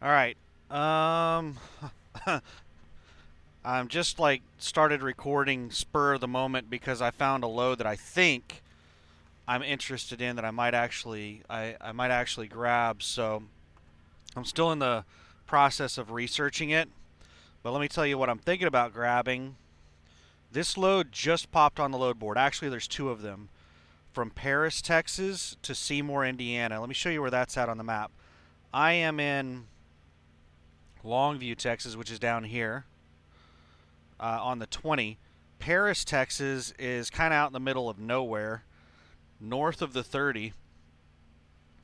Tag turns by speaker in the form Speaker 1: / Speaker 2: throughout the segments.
Speaker 1: All right. Um, I'm just like started recording spur of the moment because I found a load that I think I'm interested in that I might actually grab. So I'm still in the process of researching it. But let me tell you what I'm thinking about grabbing. This load just popped on the load board. Actually, there's two of them from Paris, Texas to Seymour, Indiana. Let me show you where that's at on the map. I am in Longview, Texas, which is down here on the 20. Paris, Texas is kind of out in the middle of nowhere, north of the 30.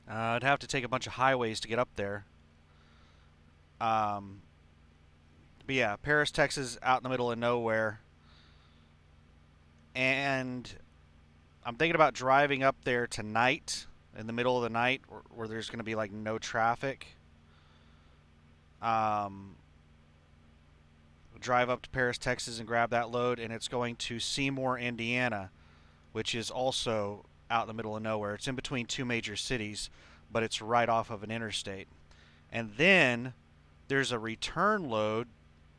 Speaker 1: I'd have to take a bunch of highways to get up there. Um, but yeah, Paris, Texas, out in the middle of nowhere. And I'm thinking about driving up there tonight in the middle of the night where there's going to be like no traffic. Um, drive up to Paris, Texas and grab that load, and it's going to Seymour, Indiana, which is also out in the middle of nowhere. It's in between two major cities, but it's right off of an interstate. And then there's a return load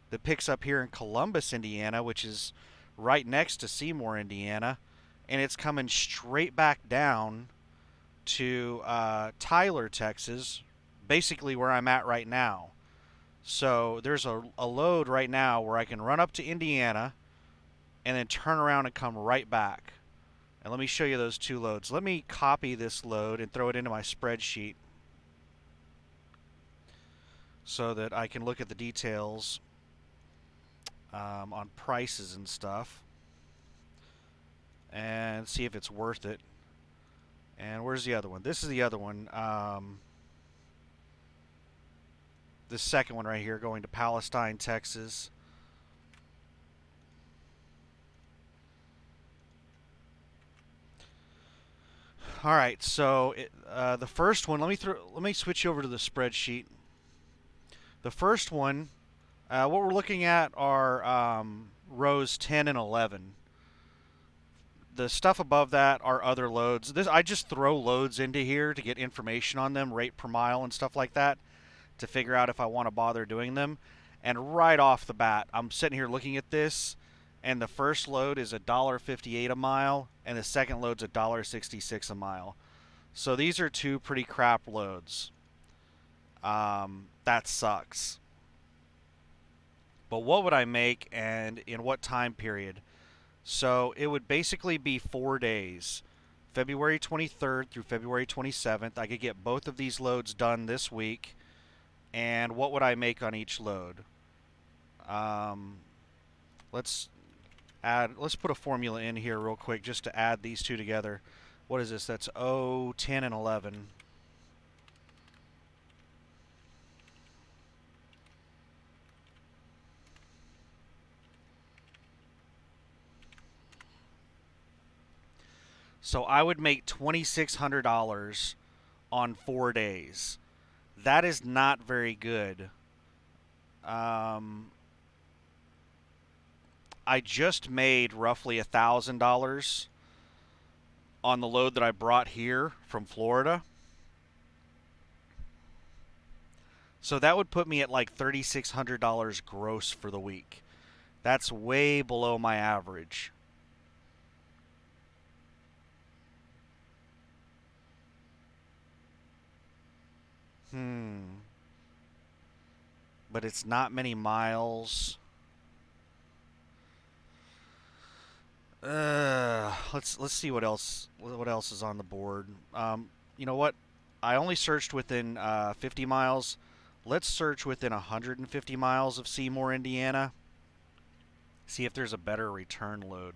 Speaker 1: that picks up here in Columbus, Indiana, which is right next to Seymour, Indiana, and it's coming straight back down to Tyler, Texas, basically where I'm at right now. So there's a load right now where I can run up to Indiana and then turn around and come right back. And let me show you those two loads. Let me copy this load and throw it into my spreadsheet so that I can look at the details on prices and stuff and see if it's worth it. And where's the other one? This is the other one. This second one right here going to Palestine, Texas. All right, so the first one. Let me switch over to the spreadsheet. The first one, what we're looking at are rows 10 and 11. The stuff above that are other loads. This I just throw loads into here to get information on them, rate per mile and stuff like that, to figure out if I want to bother doing them. And right off the bat, I'm sitting here looking at this, and the first load is $1.58 a mile, and the second load's $1.66 a mile. So these are two pretty crap loads. That sucks. But what would I make and in what time period? So it would basically be 4 days. February 23rd through February 27th. I could get both of these loads done this week. And what would I make on each load? Um, let's let's put a formula in here real quick just to add these two together. What is this? That's 0, 10, and 11. So I would make $2,600 on 4 days. That is not very good. Um, I just made roughly $1,000 on the load that I brought here from Florida. So that would put me at like $3,600 gross for the week. That's way below my average. Hmm. But it's not many miles. Let's see what else is on the board. You know what? I only searched within 50 miles. Let's search within 150 miles of Seymour, Indiana. See if there's a better return load.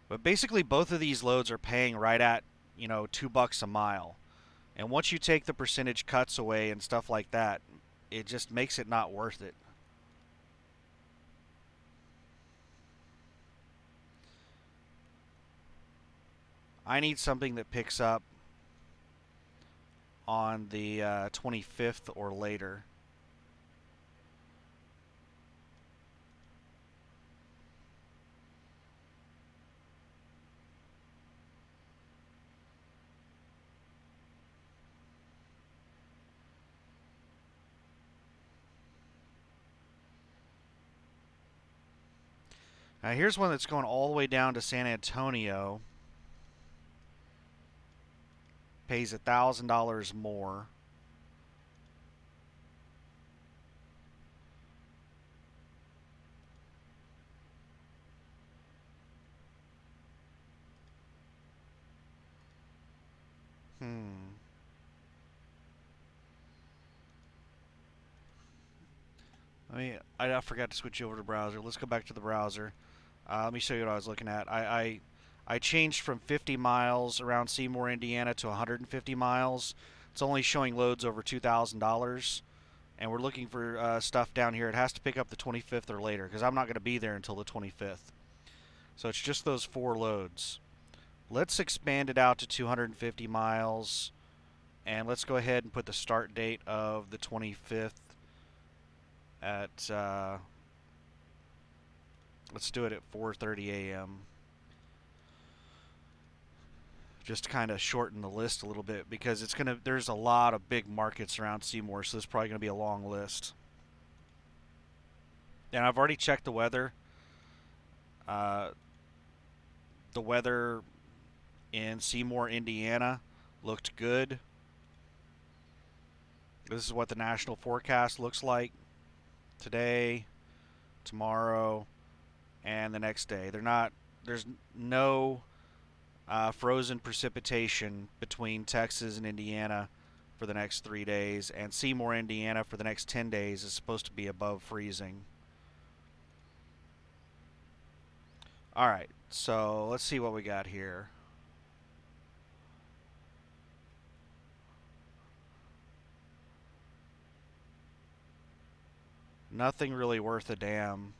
Speaker 1: But basically, both of these loads are paying right at $2 a mile. And once you take the percentage cuts away and stuff like that, it just makes it not worth it. I need something that picks up on the 25th or later. Here's one that's going all the way down to San Antonio. Pays $1,000 more. I forgot to switch over to the browser. Let's go back to the browser. Let me show you what I was looking at. I changed from 50 miles around Seymour, Indiana to 150 miles. It's only showing loads over $2,000. And we're looking for stuff down here. It has to pick up the 25th or later because I'm not going to be there until the 25th. So it's just those 4 loads. Let's expand it out to 250 miles. And let's go ahead and put the start date of the 25th at, let's do it at 4:30 a.m. Just to kind of shorten the list a little bit because there's a lot of big markets around Seymour, so this is probably going to be a long list. And I've already checked the weather. The weather in Seymour, Indiana looked good. This is what the national forecast looks like today, tomorrow, and the next day. There's no frozen precipitation between Texas and Indiana for the next 3 days, and Seymour, Indiana for the next 10 days is supposed to be above freezing. Alright, so let's see what we got here. Nothing really worth a damn.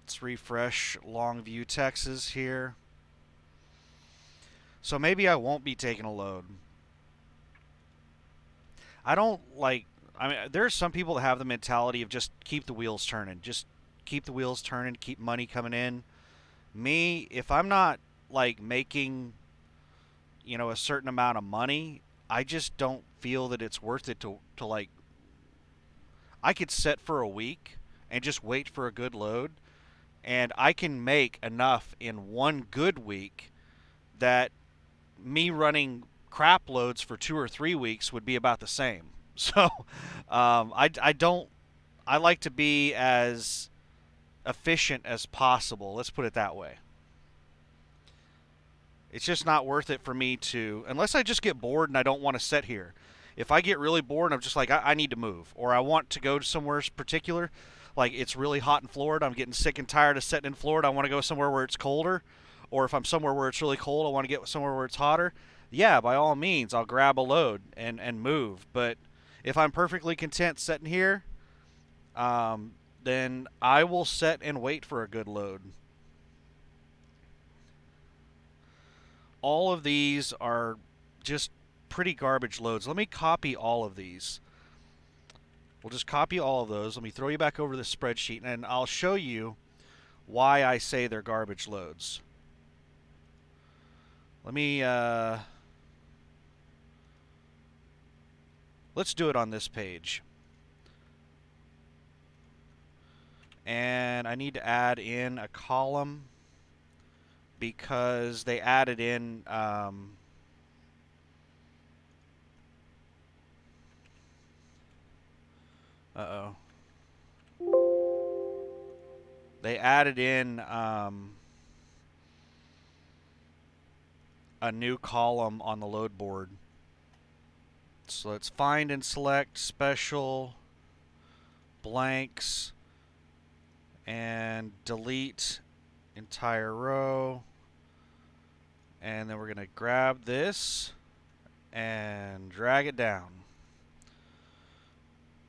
Speaker 1: Let's refresh Longview, Texas here. So maybe I won't be taking a load. I don't like. I mean, there's some people that have the mentality of just keep the wheels turning. Just keep the wheels turning, keep money coming in. Me, if I'm not like making, a certain amount of money, I just don't feel that it's worth it to like. I could set for a week and just wait for a good load, and I can make enough in one good week that me running crap loads for 2 or 3 weeks would be about the same. So, I don't. I like to be as efficient as possible. Let's put it that way. It's just not worth it for me to, unless I just get bored and I don't want to sit here. If I get really bored and I'm just like, I need to move, or I want to go to somewhere particular, like it's really hot in Florida, I'm getting sick and tired of sitting in Florida, I want to go somewhere where it's colder, or if I'm somewhere where it's really cold, I want to get somewhere where it's hotter, yeah, by all means, I'll grab a load and move. But if I'm perfectly content sitting here, then I will sit and wait for a good load. All of these are just pretty garbage loads. Let me copy all of these. We'll just copy all of those. Let me throw you back over the spreadsheet, and I'll show you why I say they're garbage loads. Let me, let's do it on this page. And I need to add in a column because they added in, uh-oh. They added in a new column on the load board. So let's find and select special blanks and delete entire row. And then we're going to grab this and drag it down.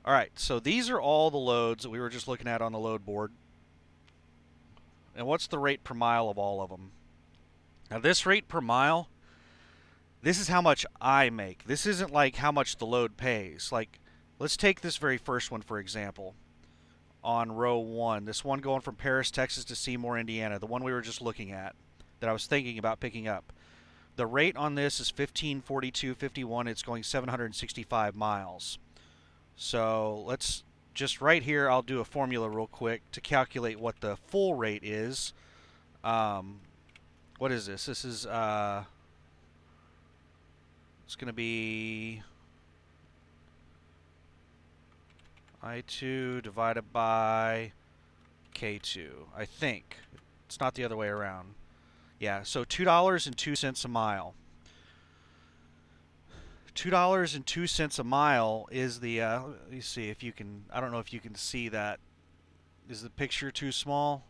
Speaker 1: Alright, so these are all the loads that we were just looking at on the load board. And what's the rate per mile of all of them? Now this rate per mile, this is how much I make. This isn't like how much the load pays. Like, let's take this very first one for example. On row 1, this one going from Paris, Texas to Seymour, Indiana, the one we were just looking at, that I was thinking about picking up. The rate on this is 1542.51. It's going 765 miles. So let's just right here, I'll do a formula real quick to calculate what the full rate is. What is this? This is, it's going to be I2 divided by K2, I think. It's not the other way around. Yeah, so $2.02 a mile. $2.02 a mile is the, let me see if you can, I don't know if you can see that. Is the picture too small?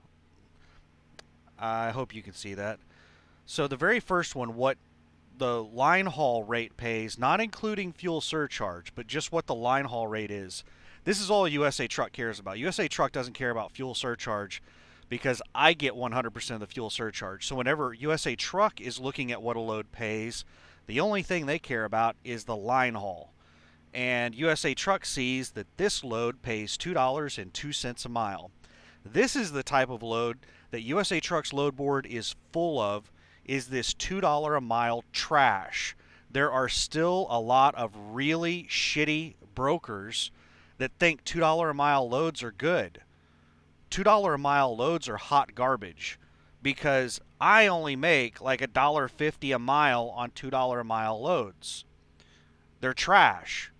Speaker 1: I hope you can see that. So the very first one, what the line haul rate pays, not including fuel surcharge, but just what the line haul rate is. This is all USA Truck cares about. USA Truck doesn't care about fuel surcharge because I get 100% of the fuel surcharge. So whenever USA Truck is looking at what a load pays, the only thing they care about is the line haul. And USA Truck sees that this load pays $2.02 a mile. This is the type of load that USA Truck's load board is full of, is this $2 a mile trash. There are still a lot of really shitty brokers that think $2 a mile loads are good. $2 a mile loads are hot garbage because I only make like $1.50 a mile on $2 a mile loads. They're trash.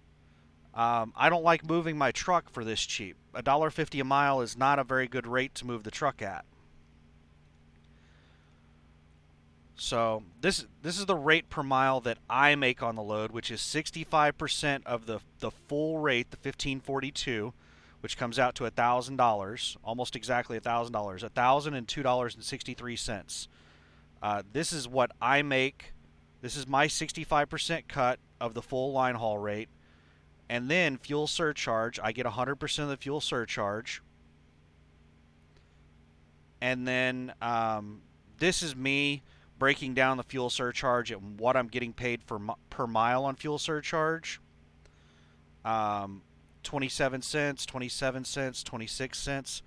Speaker 1: I don't like moving my truck for this cheap. $1.50 a mile is not a very good rate to move the truck at. So this is the rate per mile that I make on the load, which is 65% of the full rate, the 1542, which comes out to $1,000, almost exactly $1,000, $1,002.63. This is what I make. This is my 65% cut of the full line haul rate. And then fuel surcharge, I get 100% of the fuel surcharge. And then this is me breaking down the fuel surcharge and what I'm getting paid for per mile on fuel surcharge. 27 cents, 27 cents, 26 cents.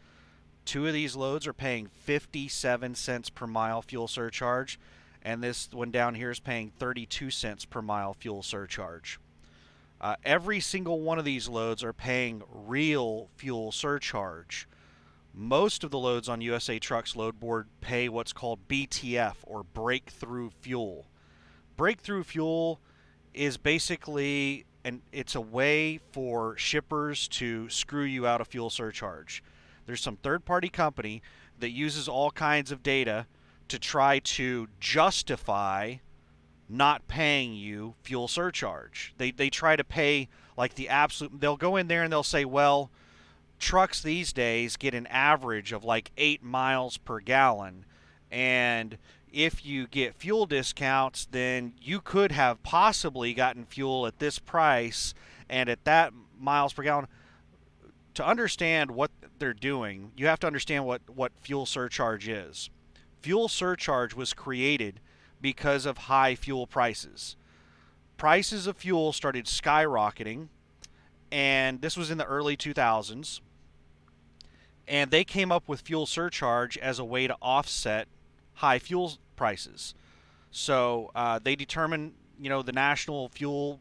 Speaker 1: Two of these loads are paying 57 cents per mile fuel surcharge, and this one down here is paying 32 cents per mile fuel surcharge. Every single one of these loads are paying real fuel surcharge. Most of the loads on USA Truck's load board pay what's called BTF, or breakthrough fuel. Breakthrough fuel is basically, it's a way for shippers to screw you out of fuel surcharge. There's some third-party company that uses all kinds of data to try to justify not paying you fuel surcharge. They try to pay like the absolute, they'll go in there and they'll say, well, trucks these days get an average of like 8 miles per gallon, and if you get fuel discounts, then you could have possibly gotten fuel at this price and at that miles per gallon. To understand what they're doing, you have to understand what fuel surcharge is. Fuel surcharge was created because of high fuel prices. Prices of fuel started skyrocketing, and this was in the early 2000s. And they came up with fuel surcharge as a way to offset high fuel prices. So they determined, the national fuel,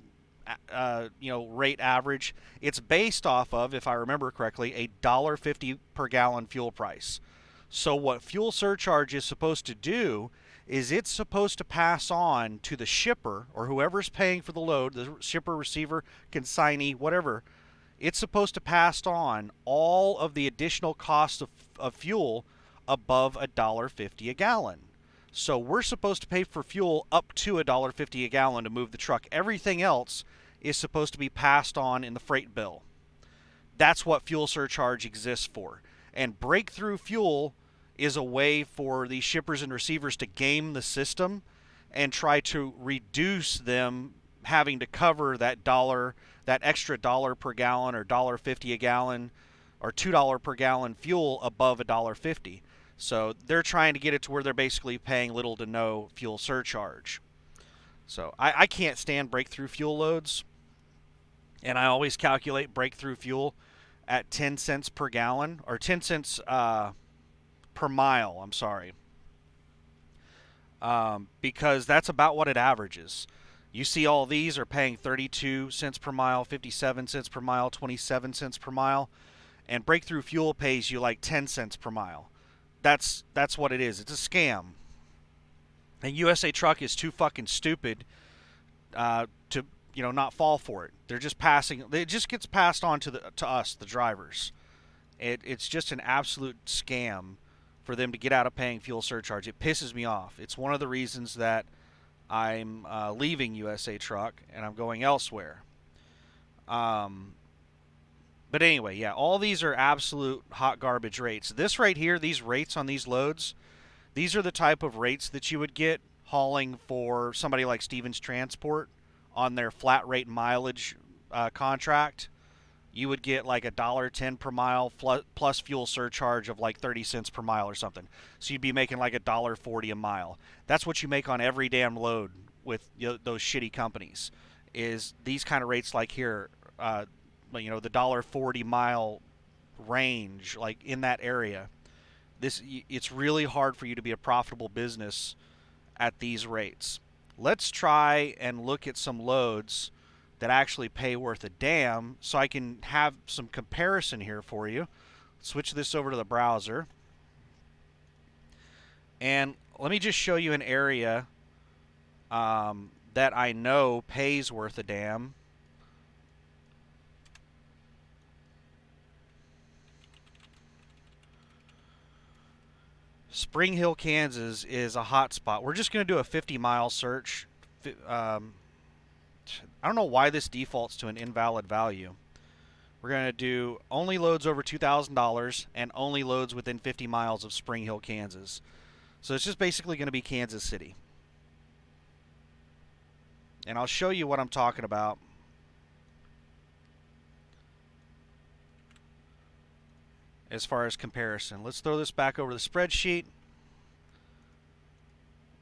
Speaker 1: rate average. It's based off of, if I remember correctly, a $1.50 per gallon fuel price. So what fuel surcharge is supposed to do is it's supposed to pass on to the shipper or whoever's paying for the load, the shipper, receiver, consignee, whatever. It's supposed to pass on all of the additional costs of fuel above $1.50 a gallon. So we're supposed to pay for fuel up to $1.50 a gallon to move the truck. Everything else is supposed to be passed on in the freight bill. That's what fuel surcharge exists for. And breakthrough fuel is a way for these shippers and receivers to game the system and try to reduce them having to cover that extra dollar per gallon or $1.50 a gallon or $2 per gallon fuel above $1.50. So they're trying to get it to where they're basically paying little to no fuel surcharge. So I can't stand breakthrough fuel loads, and I always calculate breakthrough fuel at 10 cents per gallon, or 10 cents per mile, I'm sorry. because that's about what it averages. You see all these are paying 32 cents per mile, 57 cents per mile, 27 cents per mile, and Breakthrough Fuel pays you like 10 cents per mile. That's what it is. It's a scam. And USA Truck is too fucking stupid to not fall for it. They're just passing. It just gets passed on to us, the drivers. It's just an absolute scam for them to get out of paying fuel surcharge. It pisses me off. It's one of the reasons that I'm leaving USA Truck and I'm going elsewhere. But anyway, yeah, all these are absolute hot garbage rates. This right here, these rates on these loads, these are the type of rates that you would get hauling for somebody like Stevens Transport on their flat rate mileage contract. You would get like $1.10 per mile plus fuel surcharge of like 30 cents per mile or something. So you'd be making like $1.40 a mile. That's what you make on every damn load with those shitty companies. Is these kind of rates like here, the $1.40 mile range, like in that area. It's really hard for you to be a profitable business at these rates. Let's try and look at some loads that actually pay worth a damn so I can have some comparison here for you. Switch this over to the browser. And let me just show you an area that I know pays worth a damn. Spring Hill, Kansas is a hot spot. We're just going to do a 50-mile search. I don't know why this defaults to an invalid value. We're going to do only loads over $2,000 and only loads within 50 miles of Spring Hill, Kansas. So it's just basically going to be Kansas City. And I'll show you what I'm talking about. As far as comparison, let's throw this back over the spreadsheet.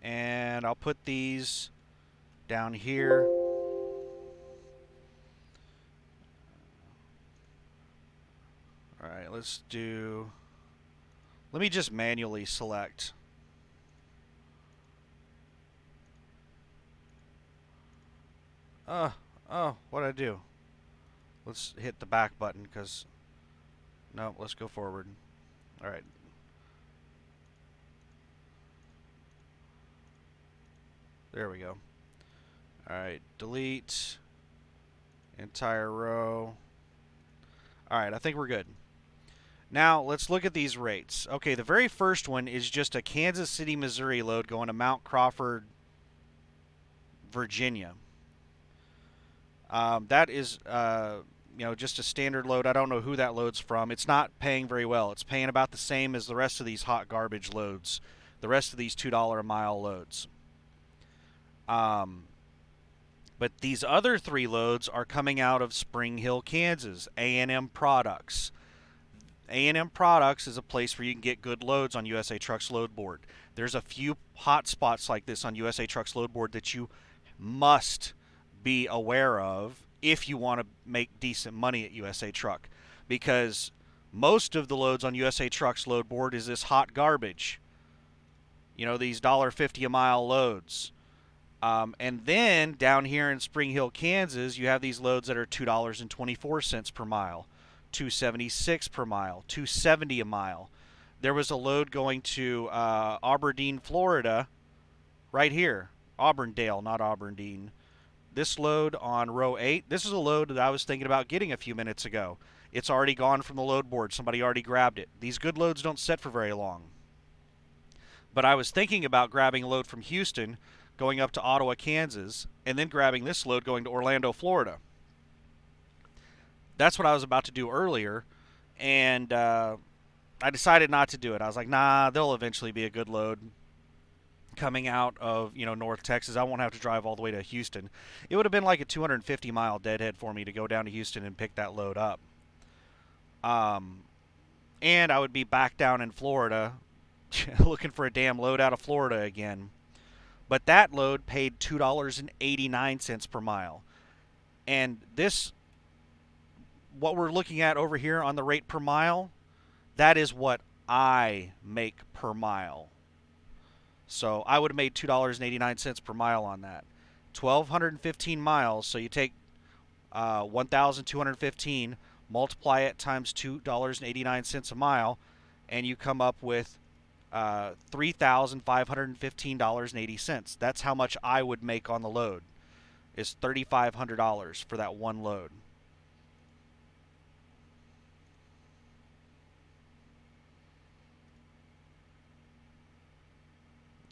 Speaker 1: And I'll put these down here. Alright, let me just manually select. What'd I do? Let's hit the back button because, no, let's go forward. Alright. There we go. Alright, delete entire row. Alright, I think we're good. Now, let's look at these rates. Okay, the very first one is just a Kansas City, Missouri load going to Mount Crawford, Virginia. That is, just a standard load. I don't know who that load's from. It's not paying very well. It's paying about the same as the rest of these hot garbage loads, the rest of these $2 a mile loads. But these other three loads are coming out of Spring Hill, Kansas, A&M Products. A&M Products is a place where you can get good loads on USA Truck's load board. There's a few hot spots like this on USA Truck's load board that you must be aware of if you want to make decent money at USA Truck, because most of the loads on USA Truck's load board is this hot garbage. These $1.50 a mile loads. And then down here in Spring Hill, Kansas, you have these loads that are $2.24 per mile, $2.76 per mile, $2.70 a mile. There was a load going to Aberdeen, Florida, right here. Auburndale, not Aberdeen. This load on row 8, this is a load that I was thinking about getting a few minutes ago. It's already gone from the load board. Somebody already grabbed it. These good loads don't set for very long. But I was thinking about grabbing a load from Houston, going up to Ottawa, Kansas, and then grabbing this load going to Orlando, Florida. That's what I was about to do earlier, and I decided not to do it. I was like, nah, there'll eventually be a good load coming out of North Texas. I won't have to drive all the way to Houston. It would have been like a 250-mile deadhead for me to go down to Houston and pick that load up. And I would be back down in Florida looking for a damn load out of Florida again. But that load paid $2.89 per mile. And this, what we're looking at over here on the rate per mile, that is what I make per mile. So I would have made $2.89 per mile on that. 1,215 miles. So you take 1,215, multiply it times $2.89 a mile, and you come up with $3,515.80. That's how much I would make on the load. Is $3,500 for that one load.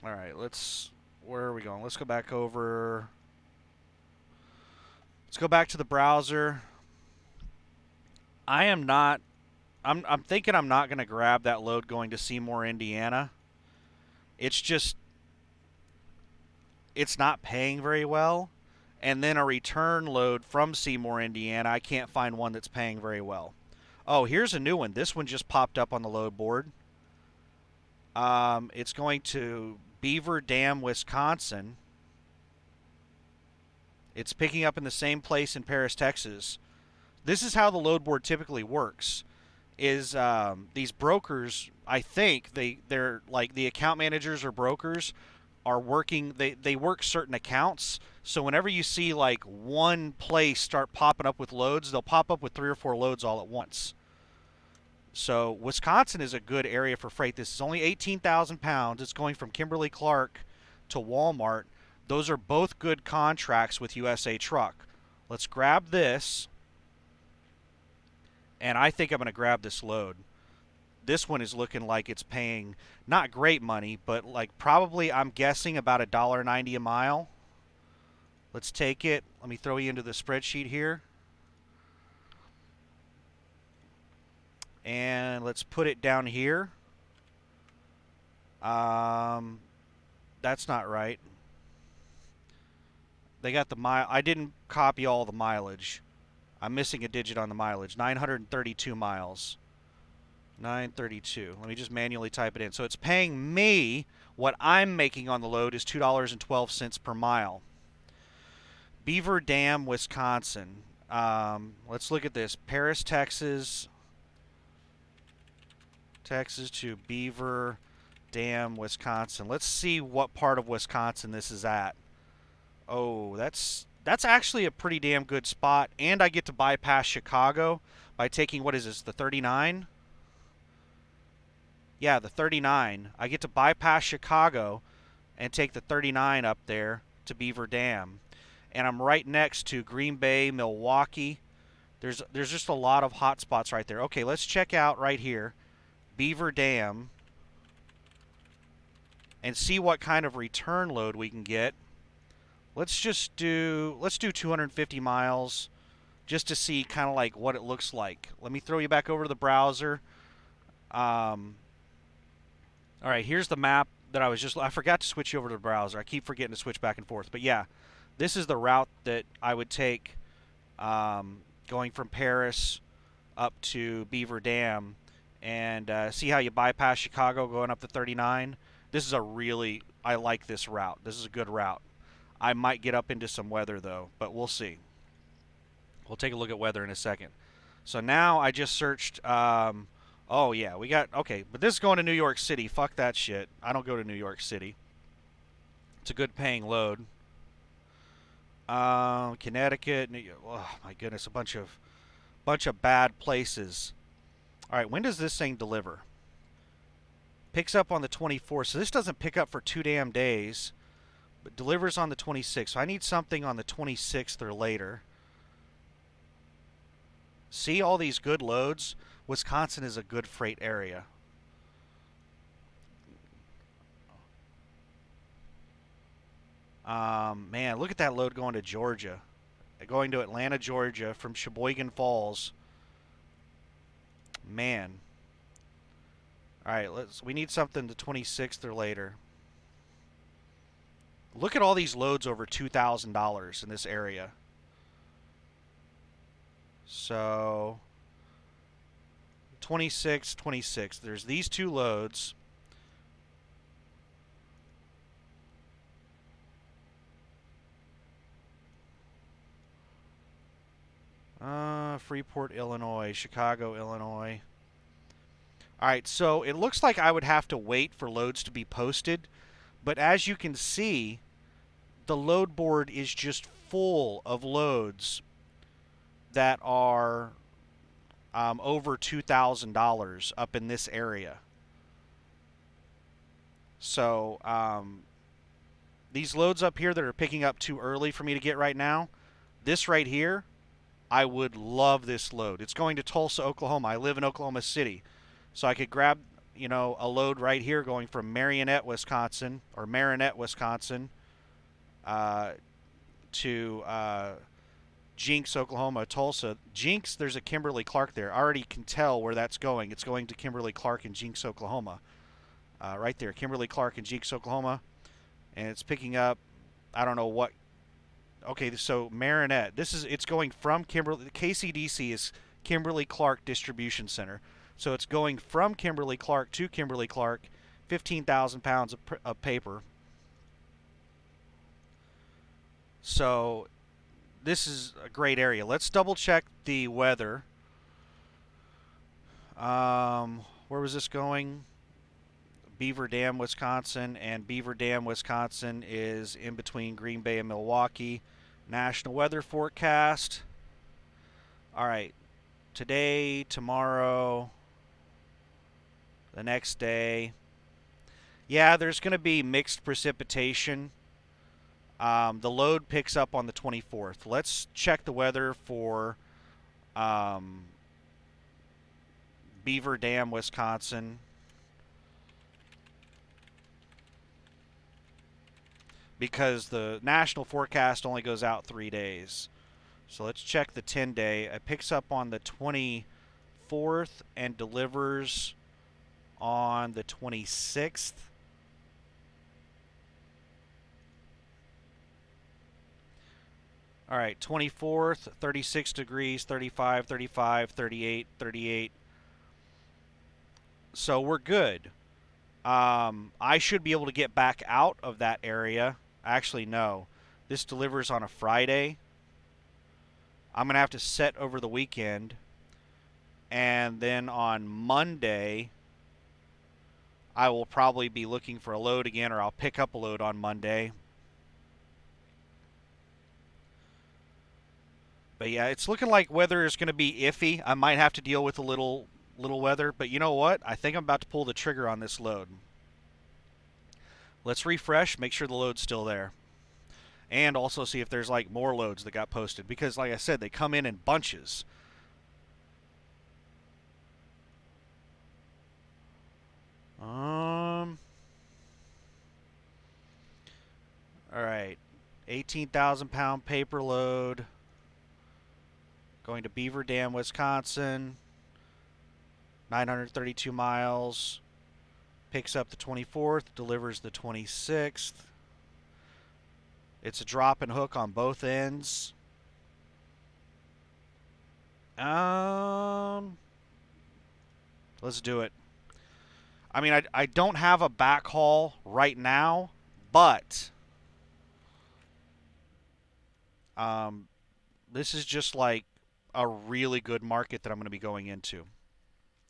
Speaker 1: All right, where are we going? Let's go back over. Let's go back to the browser. I am not. I'm thinking I'm not going to grab that load going to Seymour, Indiana. It's just it's not paying very well. And then a return load from Seymour, Indiana, I can't find one that's paying very well. Oh, here's a new one. This one just popped up on the load board. It's going to Beaver Dam, Wisconsin. It's picking up in the same place in Paris, Texas. This is how the load board typically works. Is these brokers? I think they're like the account managers or brokers are working. They work certain accounts. So whenever you see like one place start popping up with loads, they'll pop up with 3 or 4 loads all at once. So Wisconsin is a good area for freight. This is only 18,000 pounds. It's going from Kimberly-Clark to Walmart. Those are both good contracts with USA Truck. Let's grab this, and I think I'm going to grab this load. This one is looking like it's paying not great money, but like probably I'm guessing about $1.90 a mile. Let's take it. Let me throw you into the spreadsheet here. And let's put it down here. That's not right. They got the mile. I didn't copy all the mileage. I'm missing a digit on the mileage. 932 miles. 932. Let me just manually type it in. So it's paying me, what I'm making on the load is $2.12 per mile. Beaver Dam, Wisconsin. Let's look at this. Paris, Texas. Texas to Beaver Dam, Wisconsin. Let's see what part of Wisconsin this is at. Oh, that's actually a pretty damn good spot, and I get to bypass Chicago by taking, what is this, the 39? Yeah, the 39. I get to bypass Chicago and take the 39 up there to Beaver Dam. And I'm right next to Green Bay, Milwaukee. There's just a lot of hot spots right there. Okay, let's check out right here, Beaver Dam, and see what kind of return load we can get. Let's do 250 miles just to see kind of like what it looks like. Let me throw you back over to the browser. All right, here's the map that I forgot to switch you over to the browser. I keep forgetting to switch back and forth. But yeah, this is the route that I would take going from Paris up to Beaver Dam, and see how you bypass Chicago going up the 39. This is I like this route. This is a good route. I might get up into some weather though, but we'll see. We'll take a look at weather in a second. So now I just searched. Oh yeah, okay, but this is going to New York City. Fuck that shit. I don't go to New York City. It's a good paying load. Connecticut. Oh my goodness, a bunch of bad places. All right, when does this thing deliver? Picks up on the 24th, so this doesn't pick up for 2 damn days, but delivers on the 26th. So I need something on the 26th or later. See all these good loads? Wisconsin is a good freight area. Man, look at that load going to Georgia. Going to Atlanta, Georgia from Sheboygan Falls. Man. All right, we need something the 26th or later. Look at all these loads over $2,000 in this area. So 26, 26. There's these 2 loads. Freeport, Illinois, Chicago, Illinois. All right, so it looks like I would have to wait for loads to be posted But as you can see, the load board is just full of loads that are over $2,000 up in this area. So these loads up here that are picking up too early for me to get right now, this right here, I would love this load. It's going to Tulsa, Oklahoma. I live in Oklahoma City. So I could grab, a load right here going from Marinette, Wisconsin, uh, to Jinx, Oklahoma, Tulsa. Jinx, there's a Kimberly Clark there. I already can tell where that's going. It's going to Kimberly Clark in Jinx, Oklahoma. Right there, Kimberly Clark in Jinx, Oklahoma. And it's picking up, I don't know what. Okay, so Marinette. It's going from Kimberly. KCDC is Kimberly Clark Distribution Center. So it's going from Kimberly Clark to Kimberly Clark, 15,000 pounds of paper. So this is a great area. Let's double check the weather. Where was this going? Beaver Dam, Wisconsin, and Beaver Dam, Wisconsin is in between Green Bay and Milwaukee. National weather forecast. All right, today, tomorrow, the next day. Yeah, there's going to be mixed precipitation. The load picks up on the 24th. Let's check the weather for Beaver Dam, Wisconsin. Because the national forecast only goes out 3 days. So let's check the 10-day. It picks up on the 24th and delivers on the 26th. All right, 24th, 36 degrees, 35, 35, 38, 38. So we're good. I should be able to get back out of that area. Actually, no. This delivers on a Friday. I'm going to have to set over the weekend. And then on Monday, I will probably be looking for a load again, or I'll pick up a load on Monday. But yeah, it's looking like weather is going to be iffy. I might have to deal with a little weather, but you know what? I think I'm about to pull the trigger on this load. Let's refresh, make sure the load's still there. And also see if there's like more loads that got posted, because like I said, they come in bunches. All right, 18,000 pound paper load going to Beaver Dam, Wisconsin, 932 miles, picks up the 24th, delivers the 26th. It's a drop and hook on both ends. Let's do it. I mean, I don't have a backhaul right now, but this is just like a really good market that I'm going to be going into.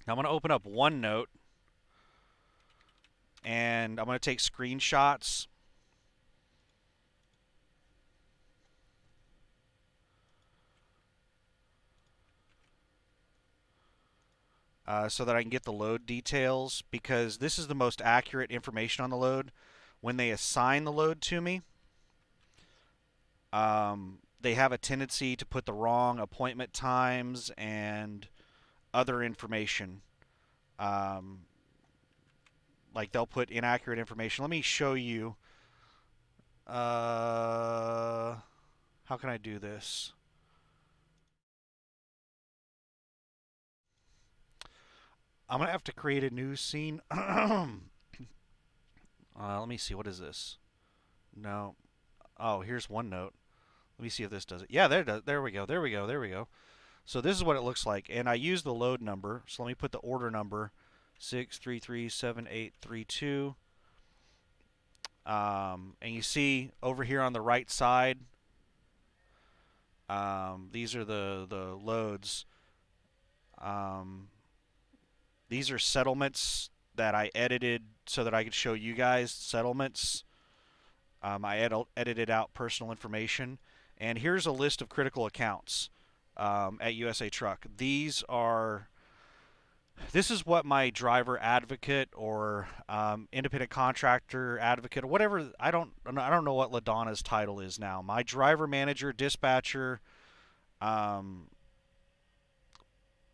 Speaker 1: Now I'm going to open up OneNote, and I'm going to take screenshots. So that I can get the load details, because this is the most accurate information on the load. When they assign the load to me, they have a tendency to put the wrong appointment times and other information. Like they'll put inaccurate information. Let me show you. How can I do this? I'm going to have to create a new scene. Let me see. What is this? No. Oh, here's OneNote. Let me see if this does it. Yeah, there it does. There we go. There we go. There we go. So this is what it looks like. And I use the load number. So let me put the order number, 6337832. And you see over here on the right side, these are the loads. These are settlements that I edited so that I could show you guys settlements. I edited out personal information. And here's a list of critical accounts at USA Truck. This is what my driver advocate or independent contractor advocate or whatever. I don't know what LaDonna's title is now. My driver manager, dispatcher, um,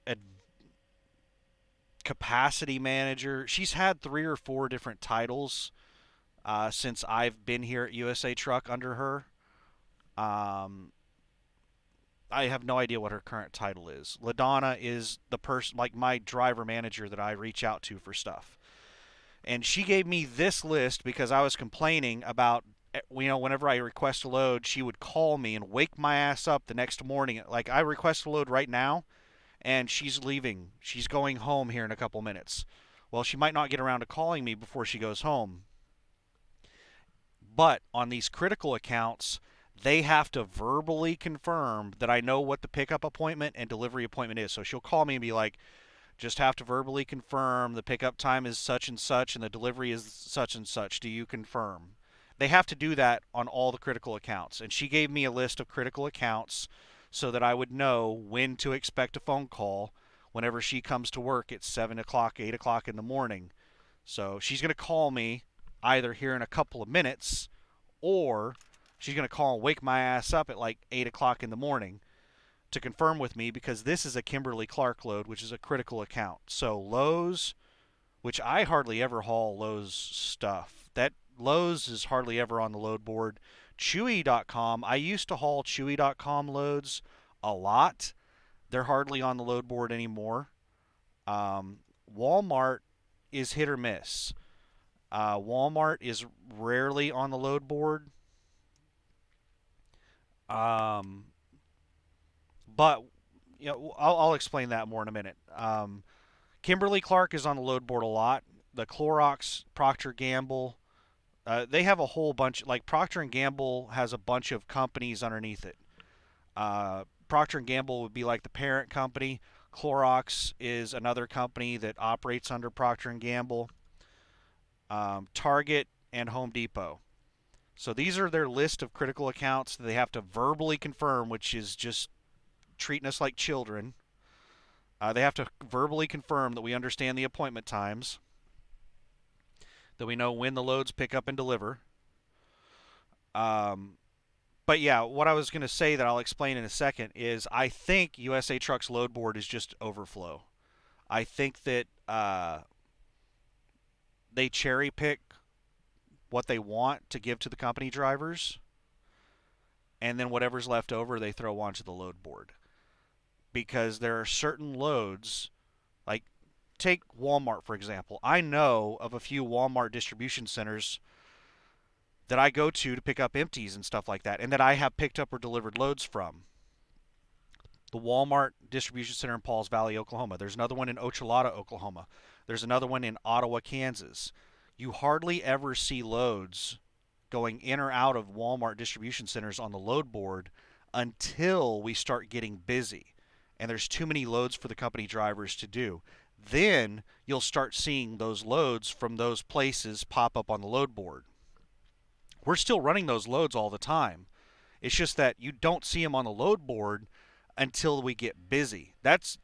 Speaker 1: ad- capacity manager. She's had 3 or 4 different titles since I've been here at USA Truck under her. Um, I have no idea what her current title is. LaDonna is the person, like my driver manager that I reach out to for stuff. And she gave me this list because I was complaining about, whenever I request a load, she would call me and wake my ass up the next morning. Like, I request a load right now, and she's leaving. She's going home here in a couple minutes. Well, she might not get around to calling me before she goes home. But on these critical accounts, they have to verbally confirm that I know what the pickup appointment and delivery appointment is. So she'll call me and be like, just have to verbally confirm the pickup time is such and such and the delivery is such and such. Do you confirm? They have to do that on all the critical accounts. And she gave me a list of critical accounts so that I would know when to expect a phone call whenever she comes to work at 7 o'clock, 8 o'clock in the morning. So she's going to call me either here in a couple of minutes, or she's going to call and wake my ass up at like 8 o'clock in the morning to confirm with me, because this is a Kimberly Clark load, which is a critical account. So Lowe's, which I hardly ever haul Lowe's stuff. That Lowe's is hardly ever on the load board. Chewy.com, I used to haul Chewy.com loads a lot. They're hardly on the load board anymore. Walmart is hit or miss. Walmart is rarely on the load board. Um, but I'll explain that more in a minute. Kimberly Clark is on the load board a lot. The Clorox, Procter Gamble, they have a whole bunch. Like Procter and Gamble has a bunch of companies underneath it. Procter and Gamble would be like the parent company. Clorox is another company that operates under Procter and Gamble. Target and Home Depot. So these are their list of critical accounts that they have to verbally confirm, which is just treating us like children. They have to verbally confirm that we understand the appointment times, that we know when the loads pick up and deliver. Um, but yeah, what I was going to say that I'll explain in a second is I think USA Truck's load board is just overflow. I think that they cherry pick what they want to give to the company drivers, and then whatever's left over they throw onto the load board. Because there are certain loads, like take Walmart for example. I know of a few Walmart distribution centers that I go to pick up empties and stuff like that, and that I have picked up or delivered loads from. The Walmart distribution center in Pauls Valley, Oklahoma. There's another one in Ochalata, Oklahoma. There's another one in Ottawa, Kansas. You hardly ever see loads going in or out of Walmart distribution centers on the load board until we start getting busy and there's too many loads for the company drivers to do. Then you'll start seeing those loads from those places pop up on the load board. We're still running those loads all the time. It's just that you don't see them on the load board until we get busy. That's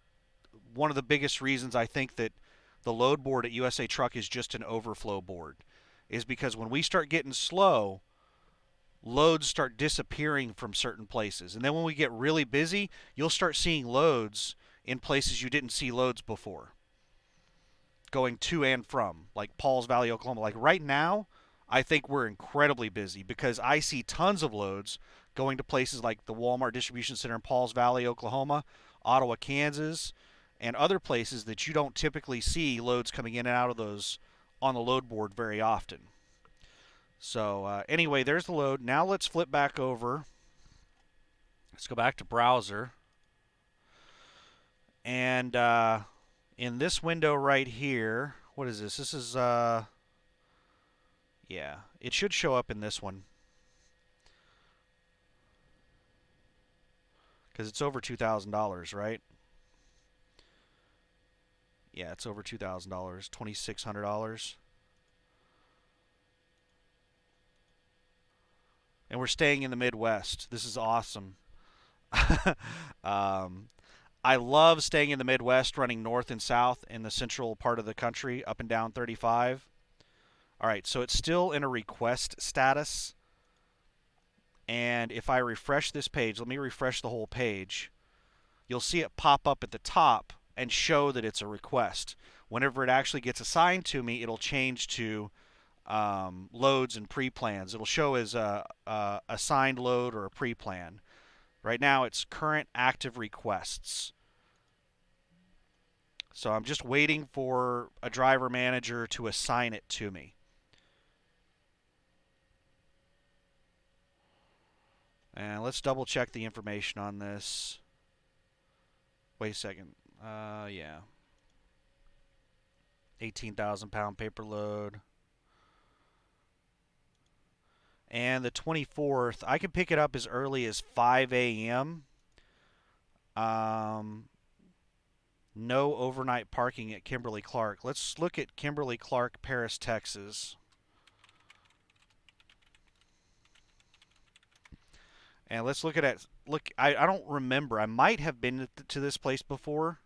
Speaker 1: one of the biggest reasons I think that the load board at USA Truck is just an overflow board, is because when we start getting slow, loads start disappearing from certain places. And then when we get really busy, you'll start seeing loads in places you didn't see loads before, going to and from, like Pauls Valley, Oklahoma. Like right now, I think we're incredibly busy because I see tons of loads going to places like the Walmart distribution center in Pauls Valley, Oklahoma, Ottawa, Kansas, and other places that you don't typically see loads coming in and out of those on the load board very often. So anyway, there's the load. Now let's flip back over. Let's go back to browser. And in this window right here, what is this? This is, yeah, it should show up in this one, because it's over $2,000, right? Yeah, it's over $2,000, $2,600. And we're staying in the Midwest. This is awesome. um, I love staying in the Midwest, running north and south in the central part of the country, up and down 35. All right, so it's still in a request status. And if I refresh this page, let me refresh the whole page, you'll see it pop up at the top and show that it's a request. Whenever it actually gets assigned to me, it'll change to loads and pre-plans. It'll show as a assigned load or a pre-plan. Right now, it's current active requests. So I'm just waiting for a driver manager to assign it to me. And let's double check the information on this. Wait a second. Yeah. 18,000 pound paper load. And the 24th, I can pick it up as early as 5 a.m. No overnight parking at Kimberly Clark. Let's look at Kimberly Clark, Paris, Texas. And let's look at it. Look, I don't remember. I might have been to this place before.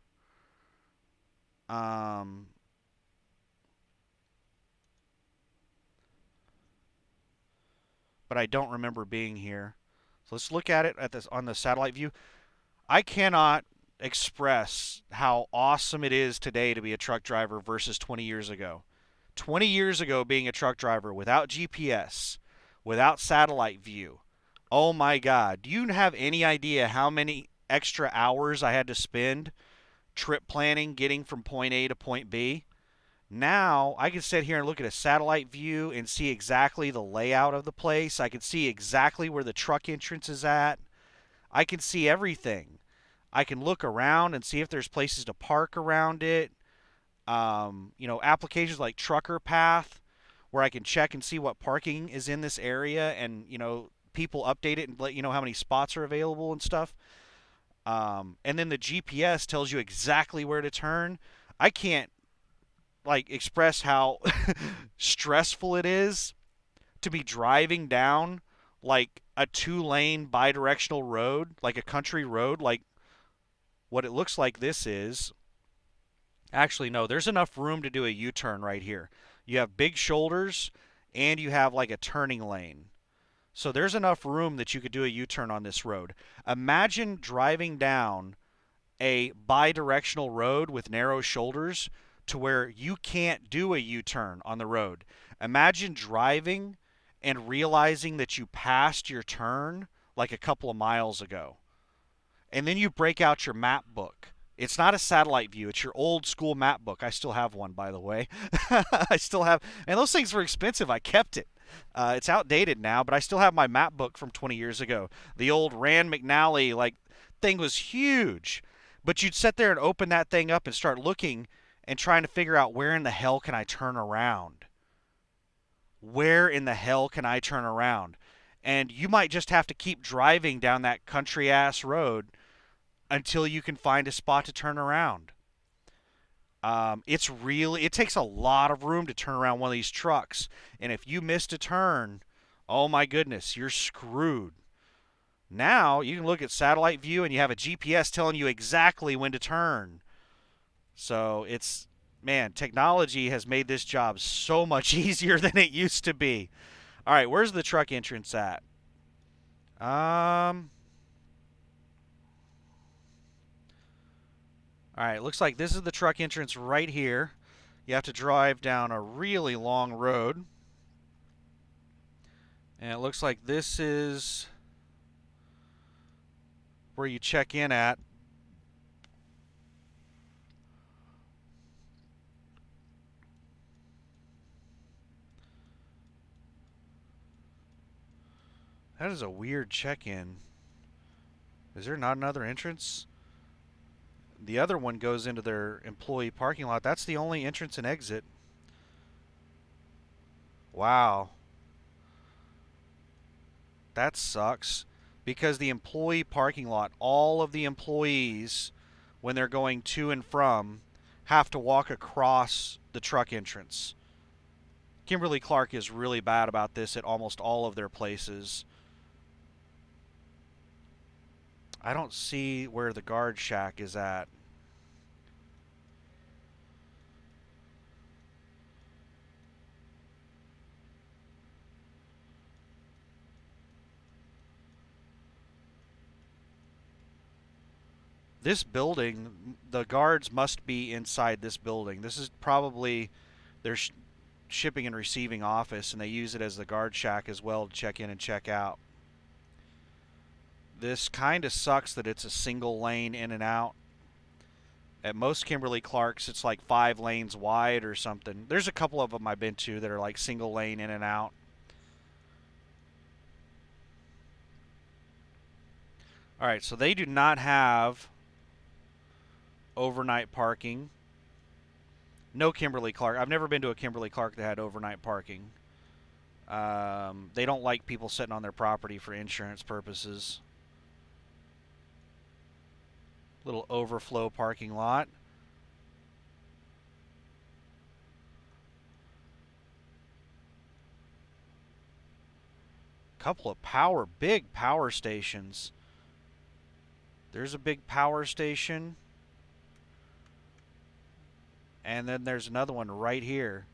Speaker 1: Um, but I don't remember being here. So let's look at it at this on the satellite view. I cannot express how awesome it is today to be a truck driver versus 20 years ago. 20 years ago, being a truck driver without GPS, without satellite view. Oh my God. Do you have any idea how many extra hours I had to spend trip planning getting from point A to point B? Now I can sit here and look at a satellite view and see exactly the layout of the place. I can see exactly where the truck entrance is at. I can see everything. I can look around and see if there's places to park around it. Applications like Trucker Path, where I can check and see what parking is in this area, and people update it and let you know how many spots are available and stuff. And then the GPS tells you exactly where to turn. I can't express how stressful it is to be driving down like a 2-lane bi-directional road, like a country road, like what it looks like this is. Actually, no, there's enough room to do a U-turn right here. You have big shoulders and you have like a turning lane. So there's enough room that you could do a U-turn on this road. Imagine driving down a bi-directional road with narrow shoulders to where you can't do a U-turn on the road. Imagine driving and realizing that you passed your turn like a couple of miles ago. And then you break out your map book. It's not a satellite view. It's your old school map book. I still have one, by the way. I still have, and those things were expensive. I kept it. It's outdated now, but I still have my map book from 20 years ago. The old Rand McNally thing was huge. But you'd sit there and open that thing up and start looking and trying to figure out where in the hell can I turn around? Where in the hell can I turn around? And you might just have to keep driving down that country ass road until you can find a spot to turn around. It takes a lot of room to turn around one of these trucks. And if you missed a turn, oh my goodness, you're screwed. Now you can look at satellite view and you have a GPS telling you exactly when to turn. So technology has made this job so much easier than it used to be. All right, where's the truck entrance at? All right, looks like this is the truck entrance right here. You have to drive down a really long road. And it looks like this is where you check in at. That is a weird check-in. Is there not another entrance? The other one goes into their employee parking lot. That's the only entrance and exit. Wow. That sucks. Because the employee parking lot, all of the employees, when they're going to and from, have to walk across the truck entrance. Kimberly-Clark is really bad about this at almost all of their places. I don't see where the guard shack is at. This building, the guards must be inside this building. This is probably their shipping and receiving office, and they use it as the guard shack as well to check in and check out. This kind of sucks that it's a single lane in and out. At most Kimberly-Clarks, it's like 5 lanes wide or something. There's a couple of them I've been to that are like single lane in and out. Alright, so they do not have overnight parking. No Kimberly-Clark. I've never been to a Kimberly-Clark that had overnight parking. They don't like people sitting on their property for insurance purposes. Little overflow parking lot. Couple of big power stations. There's a big power station. And then there's another one right here.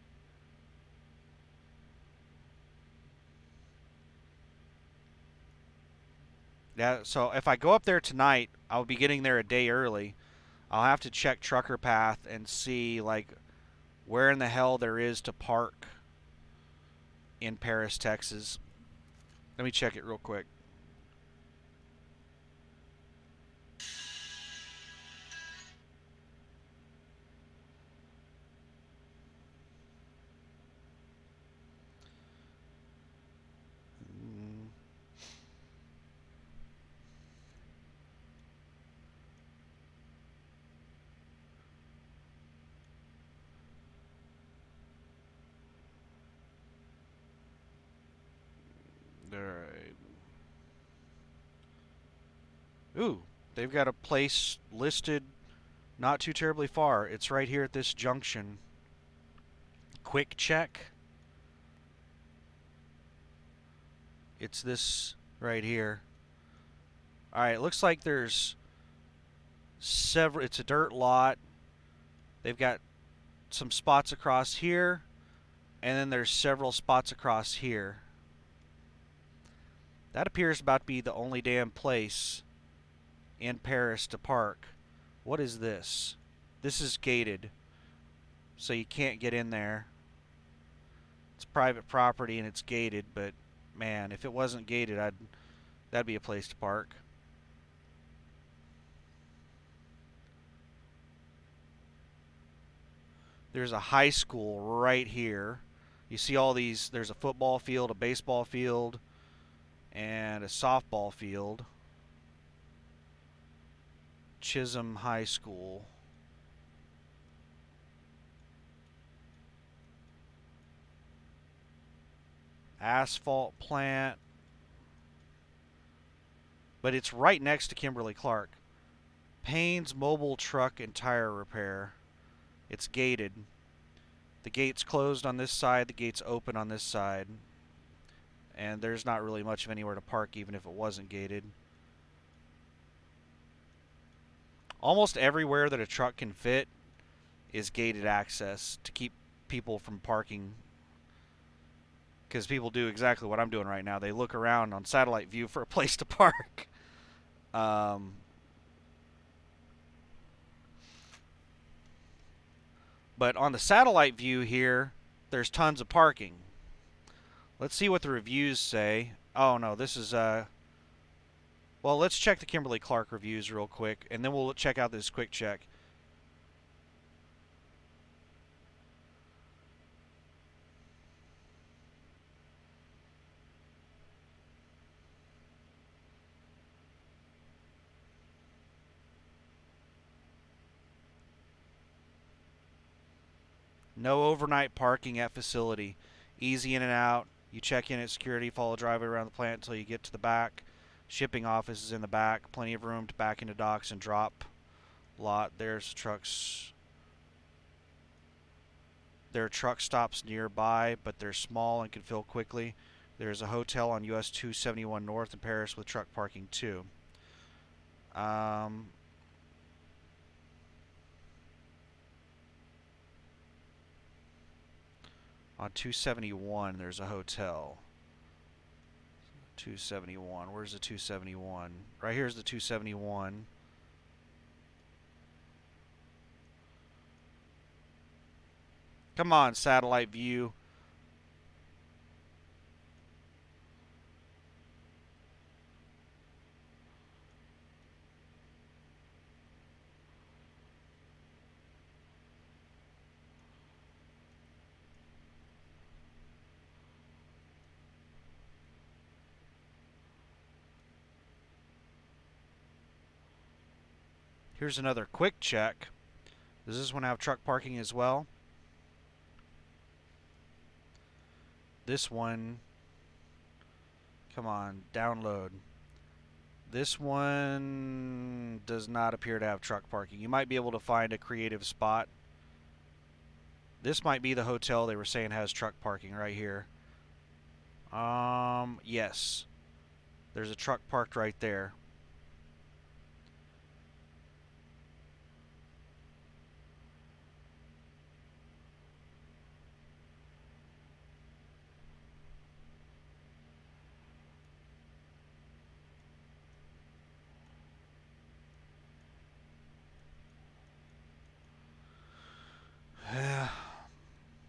Speaker 1: Yeah, so if I go up there tonight, I'll be getting there a day early. I'll have to check Trucker Path and see like where in the hell there is to park in Paris, Texas. Let me check it real quick. Alright. Ooh, they've got a place listed not too terribly far. It's right here at this junction. Quick check. It's this right here. Alright, looks like there's several. It's a dirt lot. They've got some spots across here, and then there's several spots across here. That appears about to be the only damn place in Paris to park. What is this? This is gated, so you can't get in there. It's private property and it's gated, but man, if it wasn't gated, that'd be a place to park. There's a high school right here. You see all these, there's a football field, a baseball field, and a softball field. Chisholm High School. Asphalt plant. But it's right next to Kimberly-Clark. Payne's Mobile Truck and Tire Repair. It's gated. The gate's closed on this side, the gate's open on this side. And there's not really much of anywhere to park even if it wasn't gated. Almost everywhere that a truck can fit is gated access to keep people from parking. Because people do exactly what I'm doing right now. They look around on satellite view for a place to park. But on the satellite view here, there's tons of parking. Let's see what the reviews say. Oh no, this is well, let's check the Kimberly-Clark reviews real quick, and then we'll check out this quick check. No overnight parking at facility. Easy in and out. You check in at security, follow driveway around the plant until you get to the back. Shipping office is in the back. Plenty of room to back into docks and drop lot. There's trucks. There are truck stops nearby, but they're small and can fill quickly. There's a hotel on US 271 North in Paris with truck parking too. On 271, there's a hotel. 271. Where's the 271? Right here's the 271. Come on, satellite view. Here's another quick check. Does this one have truck parking as well? This one, come on, download. This one does not appear to have truck parking. You might be able to find a creative spot. This might be the hotel they were saying has truck parking right here. Yes. There's a truck parked right there.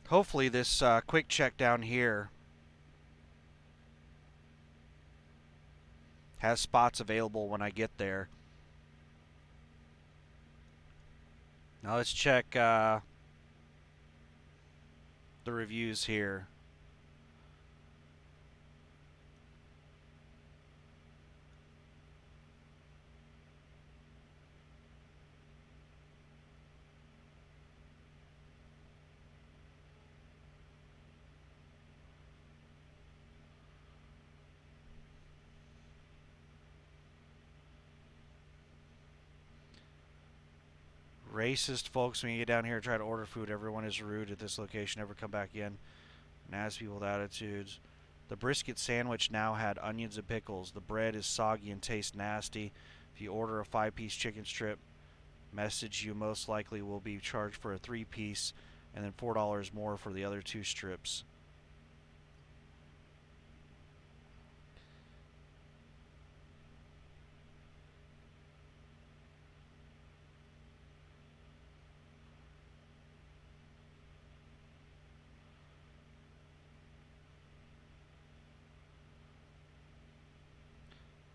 Speaker 1: Hopefully this quick check down here has spots available when I get there. Now let's check the reviews here. Racist folks, when you get down here and try to order food, everyone is rude at this location. Never come back in. Nasty people with attitudes. The brisket sandwich now had onions and pickles. The bread is soggy and tastes nasty. If you order a 5-piece chicken strip, message you most likely will be charged for a 3-piece and then $4 more for the other 2 strips.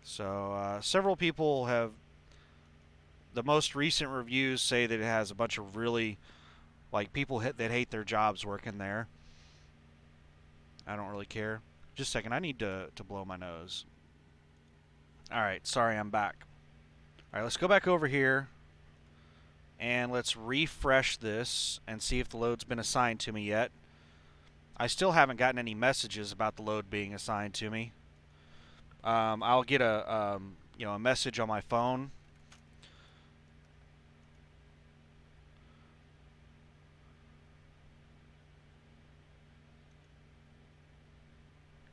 Speaker 1: So several people have, the most recent reviews say that it has a bunch of really, like, people that hate their jobs working there. I don't really care. Just a second, I need to blow my nose. Alright, sorry, I'm back. Alright, let's go back over here and let's refresh this and see if the load's been assigned to me yet. I still haven't gotten any messages about the load being assigned to me. I'll get a message on my phone.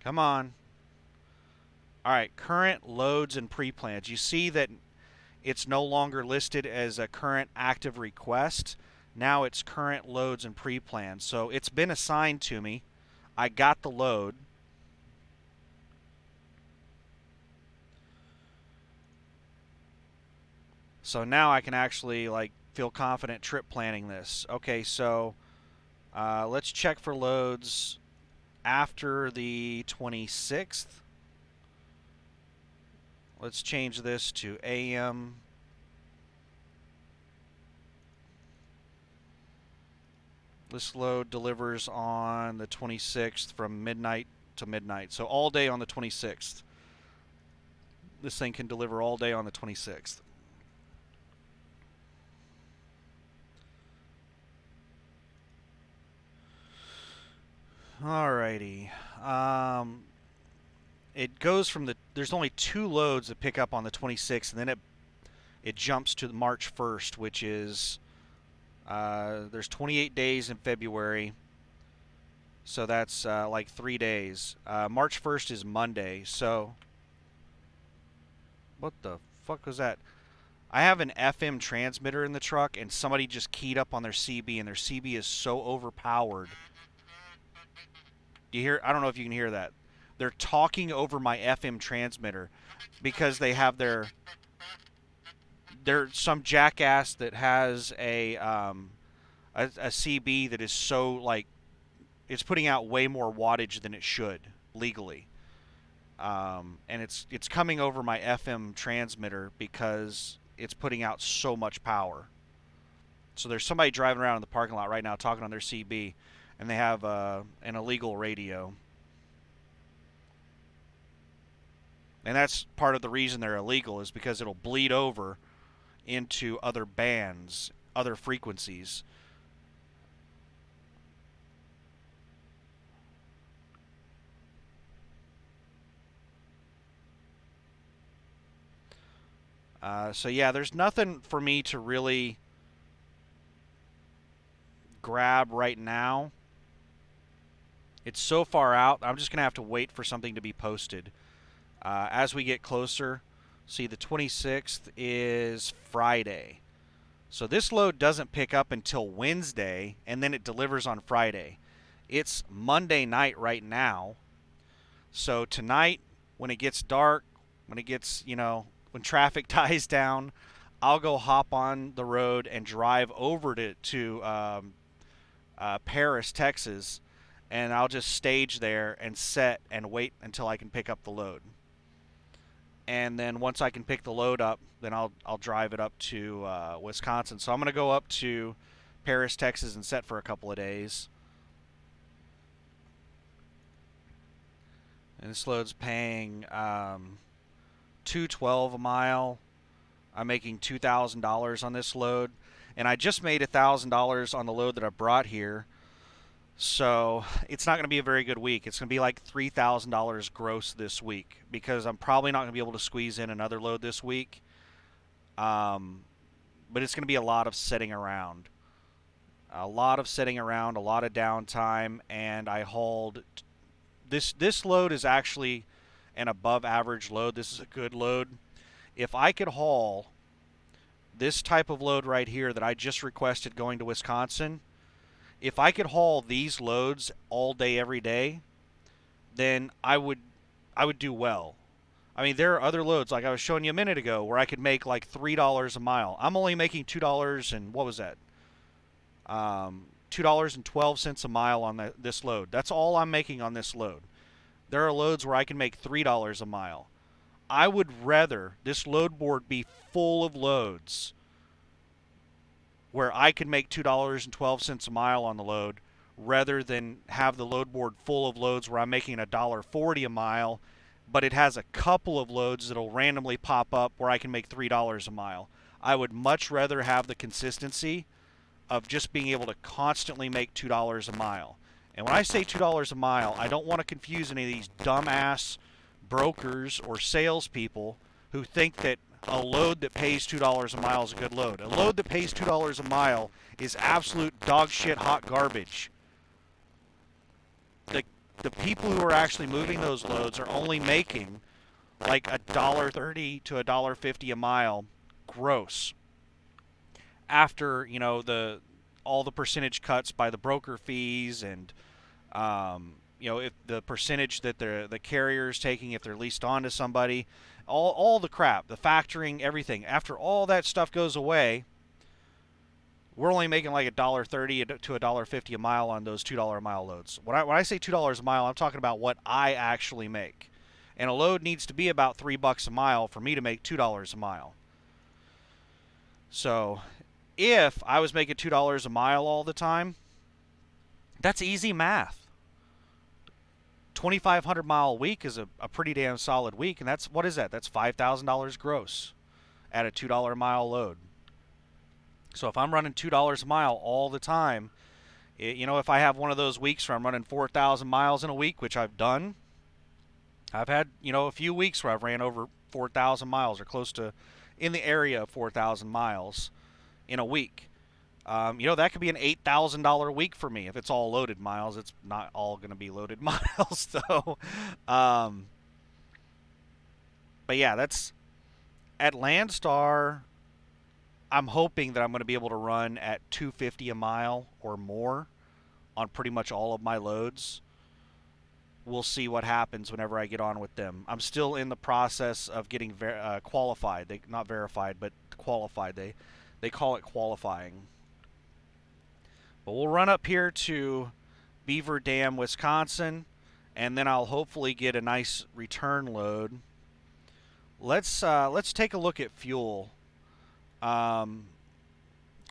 Speaker 1: Come on. Alright, current loads and pre-plans. You see that it's no longer listed as a current active request. Now it's current loads and pre-plans. So it's been assigned to me. I got the load. So now I can actually feel confident trip planning this. Okay, so let's check for loads after the 26th. Let's change this to AM. This load delivers on the 26th from midnight to midnight. So all day on the 26th. This thing can deliver all day on the 26th. Alrighty. It goes from there's only 2 loads that pick up on the 26th, and then it jumps to March 1st, which is there's 28 days in February, So that's like 3 days. March 1st is Monday. So what the fuck was that? I have an FM transmitter in the truck, and somebody just keyed up on their CB, and their CB is so overpowered. Do you hear? I don't know if you can hear that. They're talking over my FM transmitter because they have there's some jackass that has a CB that is so like it's putting out way more wattage than it should legally. And it's coming over my FM transmitter because it's putting out so much power. So there's somebody driving around in the parking lot right now talking on their CB, and they have an illegal radio. And that's part of the reason they're illegal is because it'll bleed over into other bands, other frequencies. So yeah, there's nothing for me to really grab right now. It's so far out. I'm just going to have to wait for something to be posted. As we get closer, see the 26th is Friday. So this load doesn't pick up until Wednesday, and then it delivers on Friday. It's Monday night right now. So tonight, when it gets dark, when it gets, when traffic dies down, I'll go hop on the road and drive over to Paris, Texas, and I'll just stage there and set and wait until I can pick up the load. And then once I can pick the load up, then I'll drive it up to Wisconsin. So I'm going to go up to Paris, Texas, and set for a couple of days. And this load's paying $2.12 a mile. I'm making $2,000 on this load, and I just made $1,000 on the load that I brought here. So it's not going to be a very good week. It's going to be like $3,000 gross this week because I'm probably not going to be able to squeeze in another load this week. But it's going to be a lot of sitting around. A lot of sitting around, a lot of downtime, and I hauled... This load is actually an above average load. This is a good load. If I could haul this type of load right here that I just requested going to Wisconsin... If I could haul these loads all day, every day, then I would do well. I mean, there are other loads, like I was showing you a minute ago, where I could make like $3 a mile. I'm only making $2 and what was that? $2.12 a mile on this load. That's all I'm making on this load. There are loads where I can make $3 a mile. I would rather this load board be full of loads where I could make $2.12 a mile on the load rather than have the load board full of loads where I'm making $1.40 a mile, but it has a couple of loads that'll randomly pop up where I can make $3 a mile. I would much rather have the consistency of just being able to constantly make $2 a mile. And when I say $2 a mile, I don't want to confuse any of these dumbass brokers or salespeople who think that a load that pays $2 a mile is a good load. A load that pays $2 a mile is absolute dog shit hot garbage. The people who are actually moving those loads are only making like $1.30 to $1.50 a mile gross. After, all the percentage cuts by the broker fees and if the percentage that the carrier's taking if they're leased on to somebody, all the crap, the factoring, everything. After all that stuff goes away, we're only making like $1.30 to $1.50 a mile on those $2 a mile loads. When I say $2 a mile, I'm talking about what I actually make. And a load needs to be about $3 a mile for me to make $2 a mile. So if I was making $2 a mile all the time, that's easy math. 2,500 mile a week is a pretty damn solid week, and what is that? That's $5,000 gross at a $2 a mile load. So if I'm running $2 a mile all the time, if I have one of those weeks where I'm running 4,000 miles in a week, which I've done, I've had, a few weeks where I've ran over 4,000 miles or close to in the area of 4,000 miles in a week. That could be an $8,000 week for me if it's all loaded miles. It's not all going to be loaded miles, though. Um, but yeah, that's at Landstar. I'm hoping that I'm going to be able to run at 250 a mile or more on pretty much all of my loads. We'll see what happens whenever I get on with them. I'm still in the process of getting qualified. They not verified, but qualified. They call it qualifying. But we'll run up here to Beaver Dam, Wisconsin, and then I'll hopefully get a nice return load. Let's take a look at fuel. Let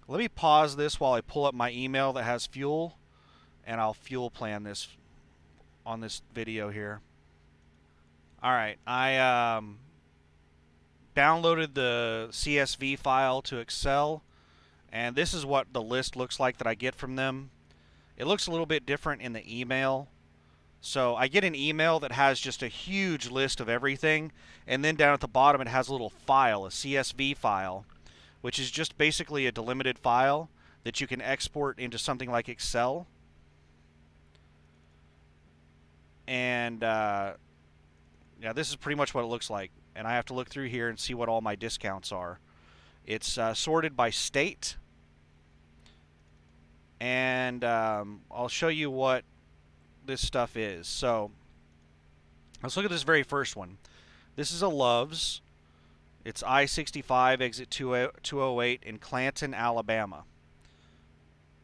Speaker 1: me pause this while I pull up my email that has fuel, and I'll fuel plan this on this video here. All right, I downloaded the CSV file to Excel, and this is what the list looks like that I get from them. It looks a little bit different in the email. So I get an email that has just a huge list of everything, and then down at the bottom it has a little file, a CSV file, which is just basically a delimited file that you can export into something like Excel. And yeah, this is pretty much what it looks like. And I have to look through here and see what all my discounts are. It's sorted by state. And I'll show you what this stuff is. So let's look at this very first one. This is a Love's. It's I-65 exit 208 in Clanton, Alabama.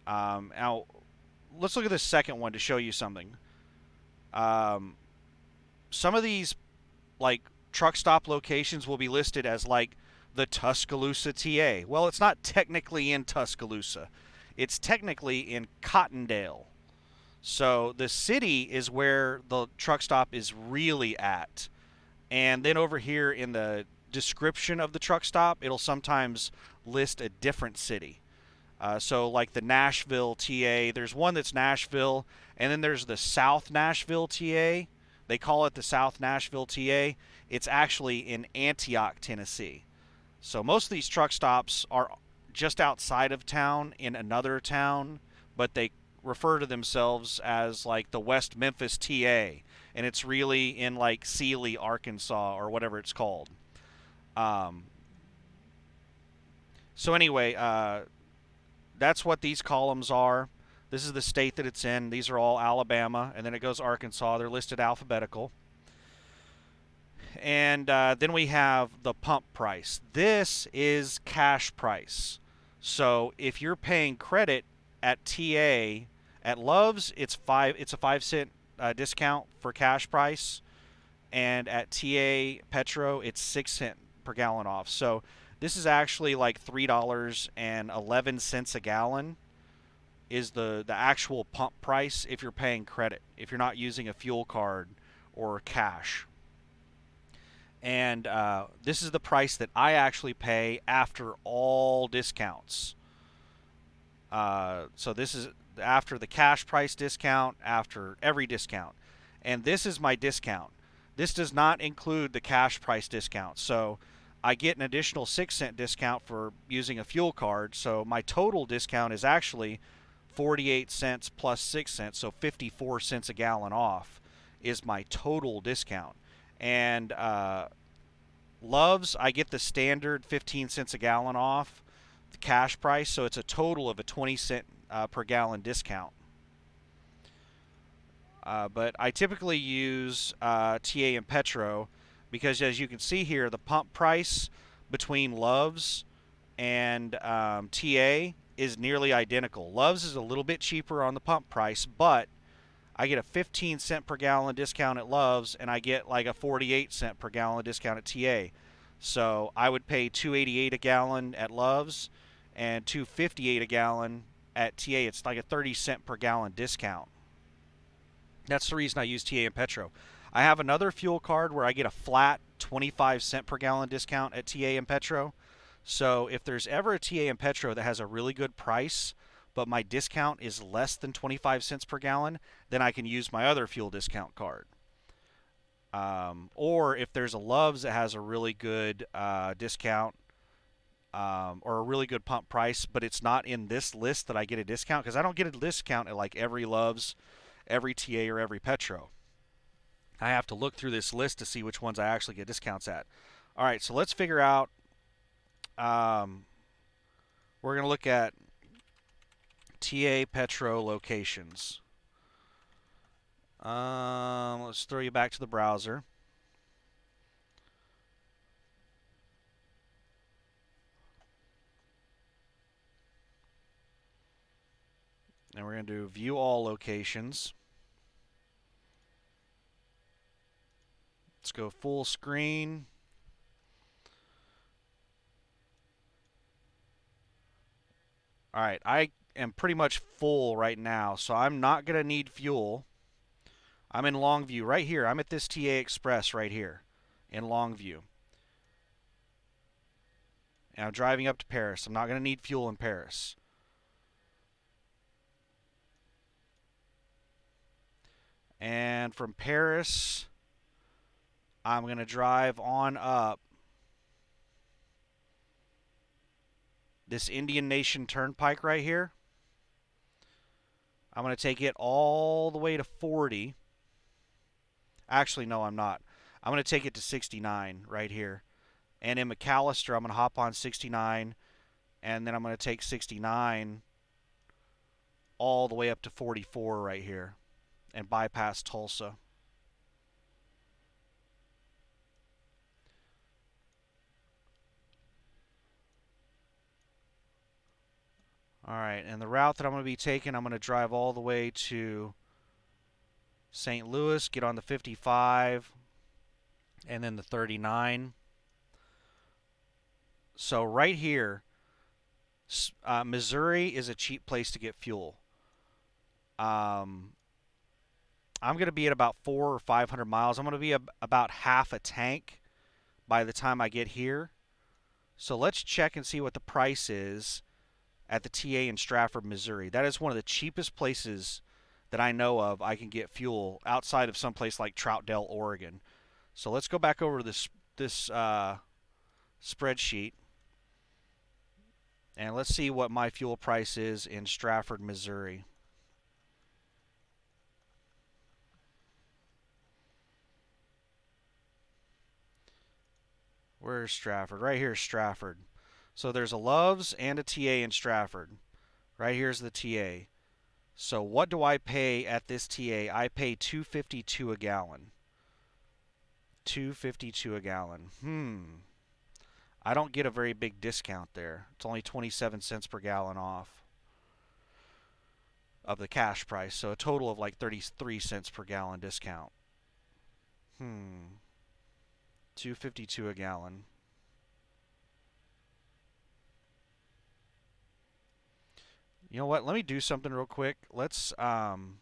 Speaker 1: Now, let's look at this second one to show you something. Some of these like truck stop locations will be listed as like the Tuscaloosa TA. Well, it's not technically in Tuscaloosa. It's technically in Cottondale. So the city is where the truck stop is really at. And then over here in the description of the truck stop, it'll sometimes list a different city. So like the Nashville TA, there's one that's Nashville, and then there's the South Nashville TA. They call it the South Nashville TA. It's actually in Antioch, Tennessee. So most of these truck stops are just outside of town in another town, but they refer to themselves as like the West Memphis TA, and it's really in like Sealy, Arkansas, or whatever it's called. So anyway, that's what these columns are. This is the state that it's in. These are all Alabama, and then it goes Arkansas. They're listed alphabetical. And then we have the pump price. This is cash price. So if you're paying credit at TA, at Love's, it's a 5-cent discount for cash price, and at TA Petro, it's 6 cents per gallon off. So this is actually like $3.11 a gallon is the actual pump price if you're paying credit, if you're not using a fuel card or cash. And this is the price that I actually pay after all discounts. So this is after the cash price discount, after every discount. And this is my discount. This does not include the cash price discount. So I get an additional 6-cent discount for using a fuel card. So my total discount is actually 48 cents plus 6 cents. So 54 cents a gallon off is my total discount. And Love's, I get the standard 15 cents a gallon off the cash price. So it's a total of a 20-cent per gallon discount. But I typically use TA and Petro because, as you can see here, the pump price between Love's and TA is nearly identical. Love's is a little bit cheaper on the pump price, but I get a 15-cent per gallon discount at Love's, and I get like a 48-cent per gallon discount at TA. So I would pay $2.88 a gallon at Love's and $2.58 a gallon at TA. It's like a 30-cent per gallon discount. That's the reason I use TA and Petro. I have another fuel card where I get a flat 25-cent per gallon discount at TA and Petro. So if there's ever a TA and Petro that has a really good price, but my discount is less than 25 cents per gallon, then I can use my other fuel discount card. Or if there's a Love's that has a really good discount, or a really good pump price, but it's not in this list that I get a discount because I don't get a discount at like every Love's, every TA, or every Petro. I have to look through this list to see which ones I actually get discounts at. All right, so let's figure out. Um, we're going to look at TA Petro locations. Let's throw you back to the browser. And we're going to do view all locations. Let's go full screen. All right, I am pretty much full right now, so I'm not going to need fuel. I'm in Longview right here. I'm at this TA Express right here in Longview. And I'm driving up to Paris. I'm not going to need fuel in Paris. And from Paris, I'm going to drive on up this Indian Nation Turnpike right here. I'm going to take it all the way to 40. Actually, no, I'm not. I'm going to take it to 69 right here. And in McAllister, I'm going to hop on 69, and then I'm going to take 69 all the way up to 44 right here and bypass Tulsa. All right, and the route that I'm going to be taking, I'm going to drive all the way to St. Louis, get on the 55, and then the 39. So right here, Missouri is a cheap place to get fuel. I'm going to be at about 400 or 500 miles. I'm going to be about half a tank by the time I get here. So let's check and see what the price is at the TA in Stratford, Missouri. That is one of the cheapest places that I know of I can get fuel outside of someplace like Troutdale, Oregon. So let's go back over to this spreadsheet, and let's see what my fuel price is in Stratford, Missouri. Where's Stratford? Right here is Stratford. So there's a Love's and a TA in Stratford. Right here's the TA. So what do I pay at this TA? I pay $2.52 a gallon. $2.52 a gallon. I don't get a very big discount there. It's only 27 cents per gallon off of the cash price. So a total of like 33 cents per gallon discount. $2.52 a gallon. You know what? Let me do something real quick. I'm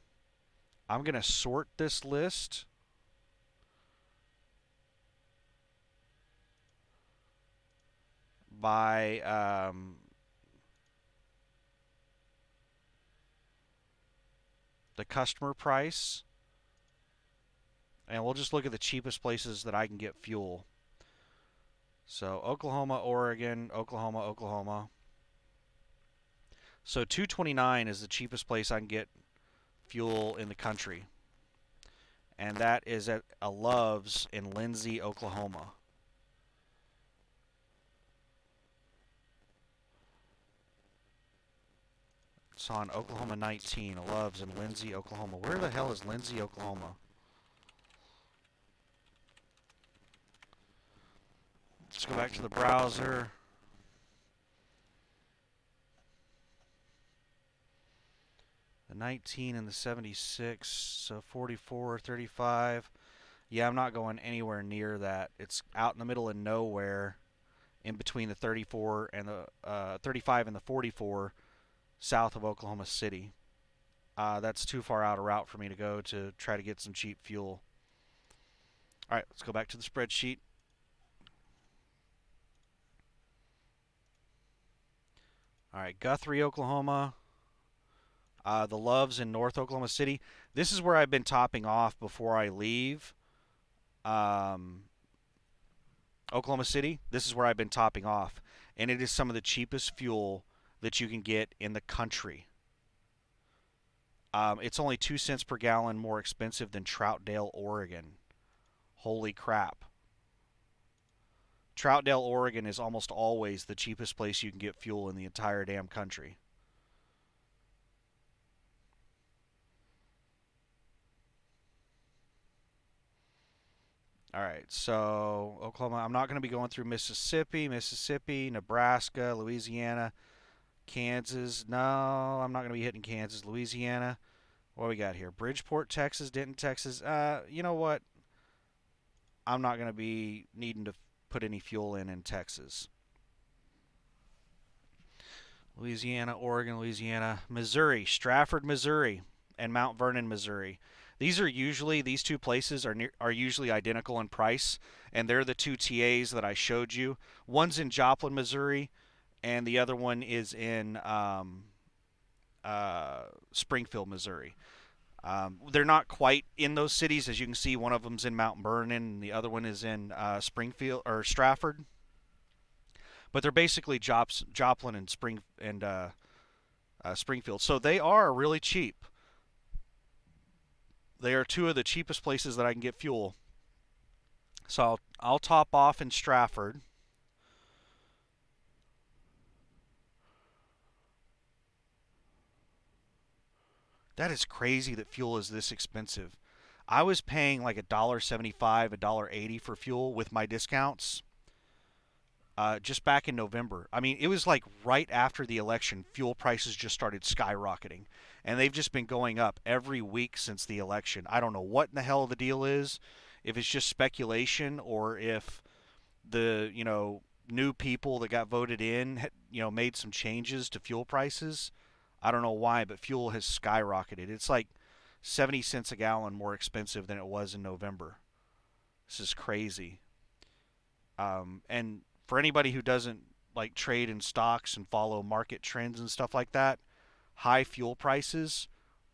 Speaker 1: going to sort this list by the customer price, and we'll just look at the cheapest places that I can get fuel. So Oklahoma, Oregon, Oklahoma, Oklahoma. So $2.29 is the cheapest place I can get fuel in the country, and that is at a Love's in Lindsay, Oklahoma. It's on Oklahoma 19, a Love's in Lindsay, Oklahoma. Where the hell is Lindsay, Oklahoma? Let's go back to the browser. The 19 and the 76, so 44, 35. Yeah, I'm not going anywhere near that. It's out in the middle of nowhere, in between the 34 and the 35 and the 44, south of Oklahoma City. That's too far out a route for me to go to try to get some cheap fuel. All right, let's go back to the spreadsheet. All right, Guthrie, Oklahoma. The Love's in North Oklahoma City. This is where I've been topping off before I leave. Oklahoma City, this is where I've been topping off, and it is some of the cheapest fuel that you can get in the country. It's only 2 cents per gallon more expensive than Troutdale, Oregon. Holy crap. Troutdale, Oregon is almost always the cheapest place you can get fuel in the entire damn country. All right, so Oklahoma, I'm not going to be going through Mississippi, Nebraska, Louisiana, Kansas. No, I'm not going to be hitting Kansas, Louisiana. What we got here? Bridgeport, Texas, Denton, Texas. You know what? I'm not going to be needing to put any fuel in Texas. Louisiana, Oregon, Louisiana, Missouri, Stratford, Missouri, and Mount Vernon, Missouri. These two places are usually identical in price, and they're the two TAs that I showed you. One's in Joplin, Missouri, and the other one is in Springfield, Missouri. They're not quite in those cities, as you can see. One of them's in Mount Vernon, and the other one is in Springfield or Stratford. But they're basically Joplin and Springfield. So they are really cheap. They are two of the cheapest places that I can get fuel. So I'll top off in Stratford. That is crazy that fuel is this expensive. I was paying like $1.75, $1.80 for fuel with my discounts just back in November. I mean, it was like right after the election, fuel prices just started skyrocketing. And they've just been going up every week since the election. I don't know what in the hell the deal is, if it's just speculation or if the, new people that got voted in, made some changes to fuel prices. I don't know why, but fuel has skyrocketed. It's like 70 cents a gallon more expensive than it was in November. This is crazy. And for anybody who doesn't like trade in stocks and follow market trends and stuff like that, high fuel prices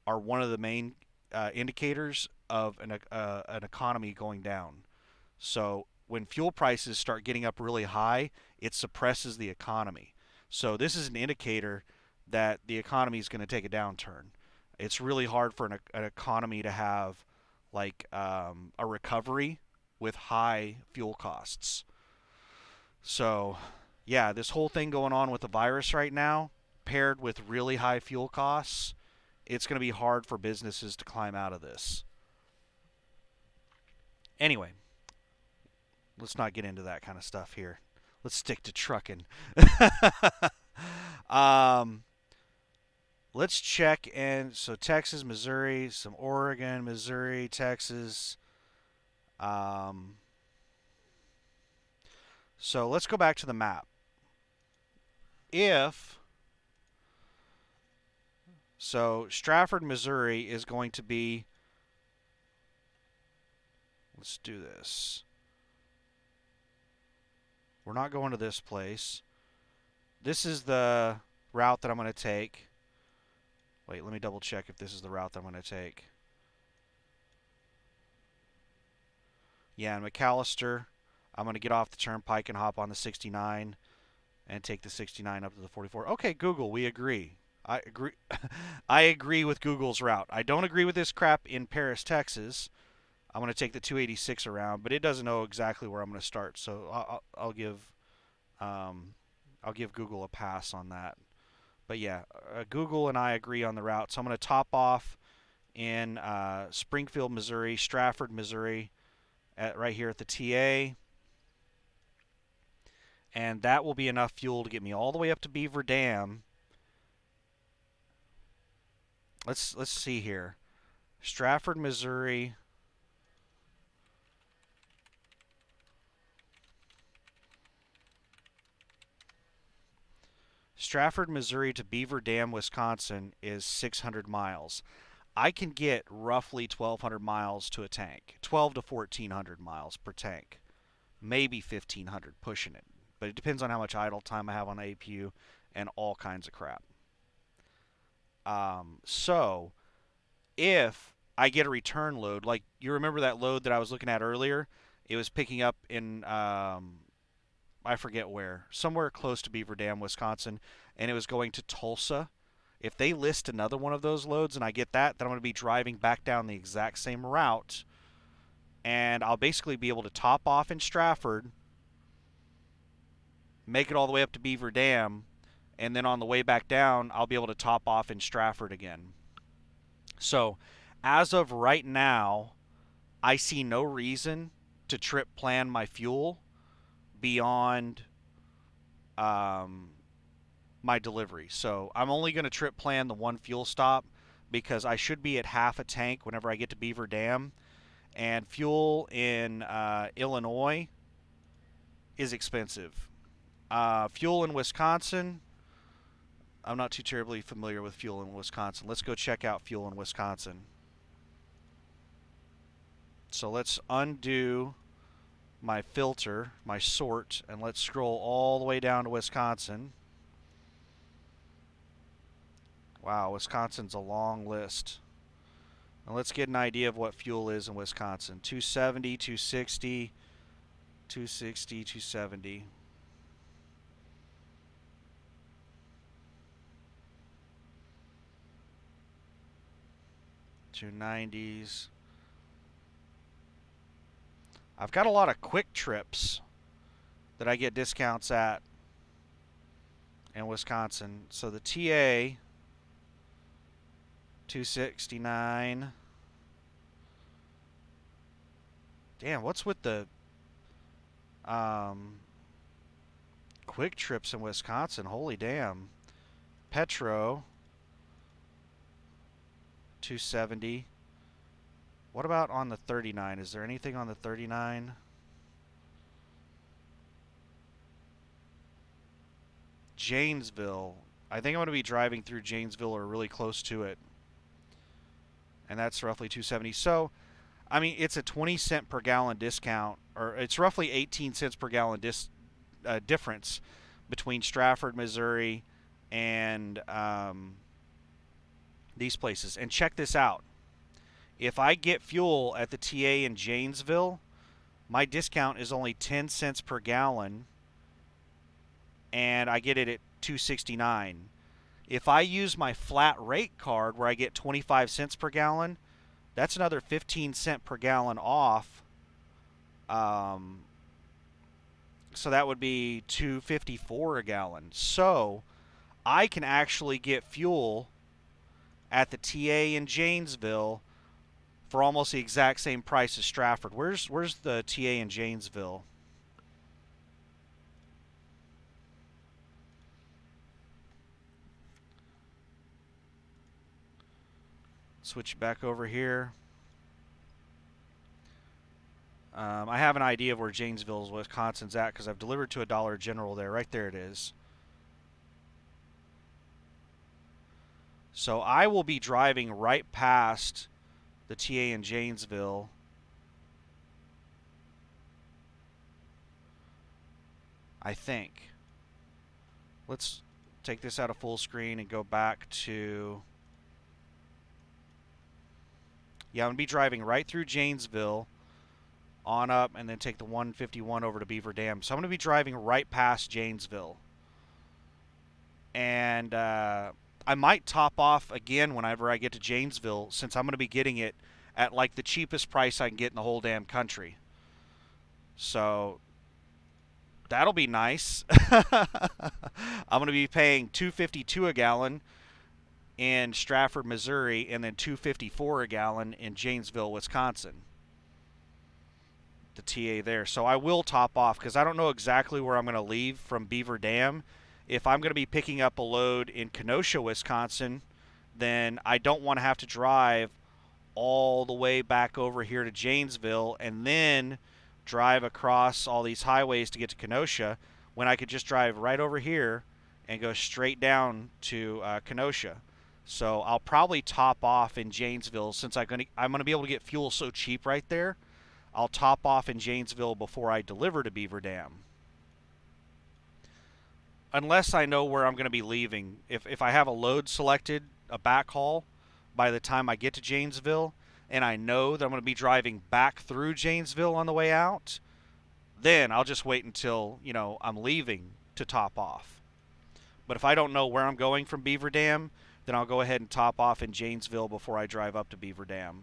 Speaker 1: are one of the main indicators of an economy going down. So when fuel prices start getting up really high, it suppresses the economy. So this is an indicator that the economy is going to take a downturn. It's really hard for an economy to have like a recovery with high fuel costs. So, yeah, this whole thing going on with the virus right now, paired with really high fuel costs, it's going to be hard for businesses to climb out of this. Anyway, let's not get into that kind of stuff here. Let's stick to trucking. um, let's check in. So Texas, Missouri, some Oregon, Missouri, Texas. Um, so let's go back to the map. If so, Stratford, Missouri is going to be. Let's do this. We're not going to this place. This is the route that I'm going to take. Wait, let me double check if this is the route that I'm going to take. Yeah, in McAllister, I'm going to get off the turnpike and hop on the 69 and take the 69 up to the 44. Okay, Google, we agree. I agree. I agree with Google's route. I don't agree with this crap in Paris, Texas. I'm going to take the 286 around, but it doesn't know exactly where I'm going to start, so I'll give Google a pass on that. But yeah, Google and I agree on the route, so I'm going to top off in Springfield, Missouri, Stratford, Missouri, right here at the TA, and that will be enough fuel to get me all the way up to Beaver Dam. Let's see here, Stratford, Missouri. Stratford, Missouri to Beaver Dam, Wisconsin is 600 miles. I can get roughly 1,200 miles to a tank, 12 to 1,400 miles per tank, maybe 1,500 pushing it. But it depends on how much idle time I have on the APU and all kinds of crap. So if I get a return load, like you remember that load that I was looking at earlier, it was picking up in I forget where, somewhere close to Beaver Dam, Wisconsin, and it was going to Tulsa. If they list another one of those loads and I get that, then I'm going to be driving back down the exact same route, and I'll basically be able to top off in Stratford, make it all the way up to Beaver Dam, and then on the way back down, I'll be able to top off in Stratford again. So, as of right now, I see no reason to trip plan my fuel beyond um, my delivery. So, I'm only going to trip plan the one fuel stop because I should be at half a tank whenever I get to Beaver Dam. And fuel in Illinois is expensive. Fuel in Wisconsin, I'm not too terribly familiar with fuel in Wisconsin. Let's go check out fuel in Wisconsin. So let's undo my filter, my sort, and let's scroll all the way down to Wisconsin. Wow, Wisconsin's a long list. And let's get an idea of what fuel is in Wisconsin. 270, 260, 260, 270. 290s. I've got a lot of quick trips that I get discounts at in Wisconsin. So the TA 269. Damn, what's with the quick trips in Wisconsin? Holy damn. Petro 270. What about on the 39? Is there anything on the 39? Janesville. I think I'm going to be driving through Janesville or really close to it. And that's roughly 270. So, I mean, it's a 20 cent per gallon discount, or it's roughly 18 cents per gallon difference between Stratford, Missouri, and these places. And check this out. If I get fuel at the TA in Janesville, my discount is only 10 cents per gallon, and I get it at $2.69. If I use my flat rate card where I get 25 cents per gallon, that's another 15 cent per gallon off. So that would be $2.54 a gallon. So I can actually get fuel at the TA in Janesville for almost the exact same price as Stratford. Where's the TA in Janesville? Switch back over here. I have an idea of where Janesville, Wisconsin's at because I've delivered to a Dollar General there. Right there it is. So I will be driving right past the TA in Janesville. I think. Let's take this out of full screen and go back to... Yeah, I'm going to be driving right through Janesville, on up, and then take the 151 over to Beaver Dam. So I'm going to be driving right past Janesville. And I might top off again whenever I get to Janesville, since I'm going to be getting it at like the cheapest price I can get in the whole damn country. So that'll be nice. I'm going to be paying $2.52 a gallon in Stratford, Missouri, and then $2.54 a gallon in Janesville, Wisconsin. The TA there. So I will top off because I don't know exactly where I'm going to leave from Beaver Dam. If I'm going to be picking up a load in Kenosha, Wisconsin, then I don't want to have to drive all the way back over here to Janesville and then drive across all these highways to get to Kenosha, when I could just drive right over here and go straight down to Kenosha. So I'll probably top off in Janesville, since I'm going to be able to get fuel so cheap right there. I'll top off in Janesville before I deliver to Beaver Dam. Unless I know where I'm going to be leaving. If I have a load selected, a backhaul, by the time I get to Janesville, and I know that I'm going to be driving back through Janesville on the way out, then I'll just wait until, I'm leaving to top off. But if I don't know where I'm going from Beaver Dam, then I'll go ahead and top off in Janesville before I drive up to Beaver Dam.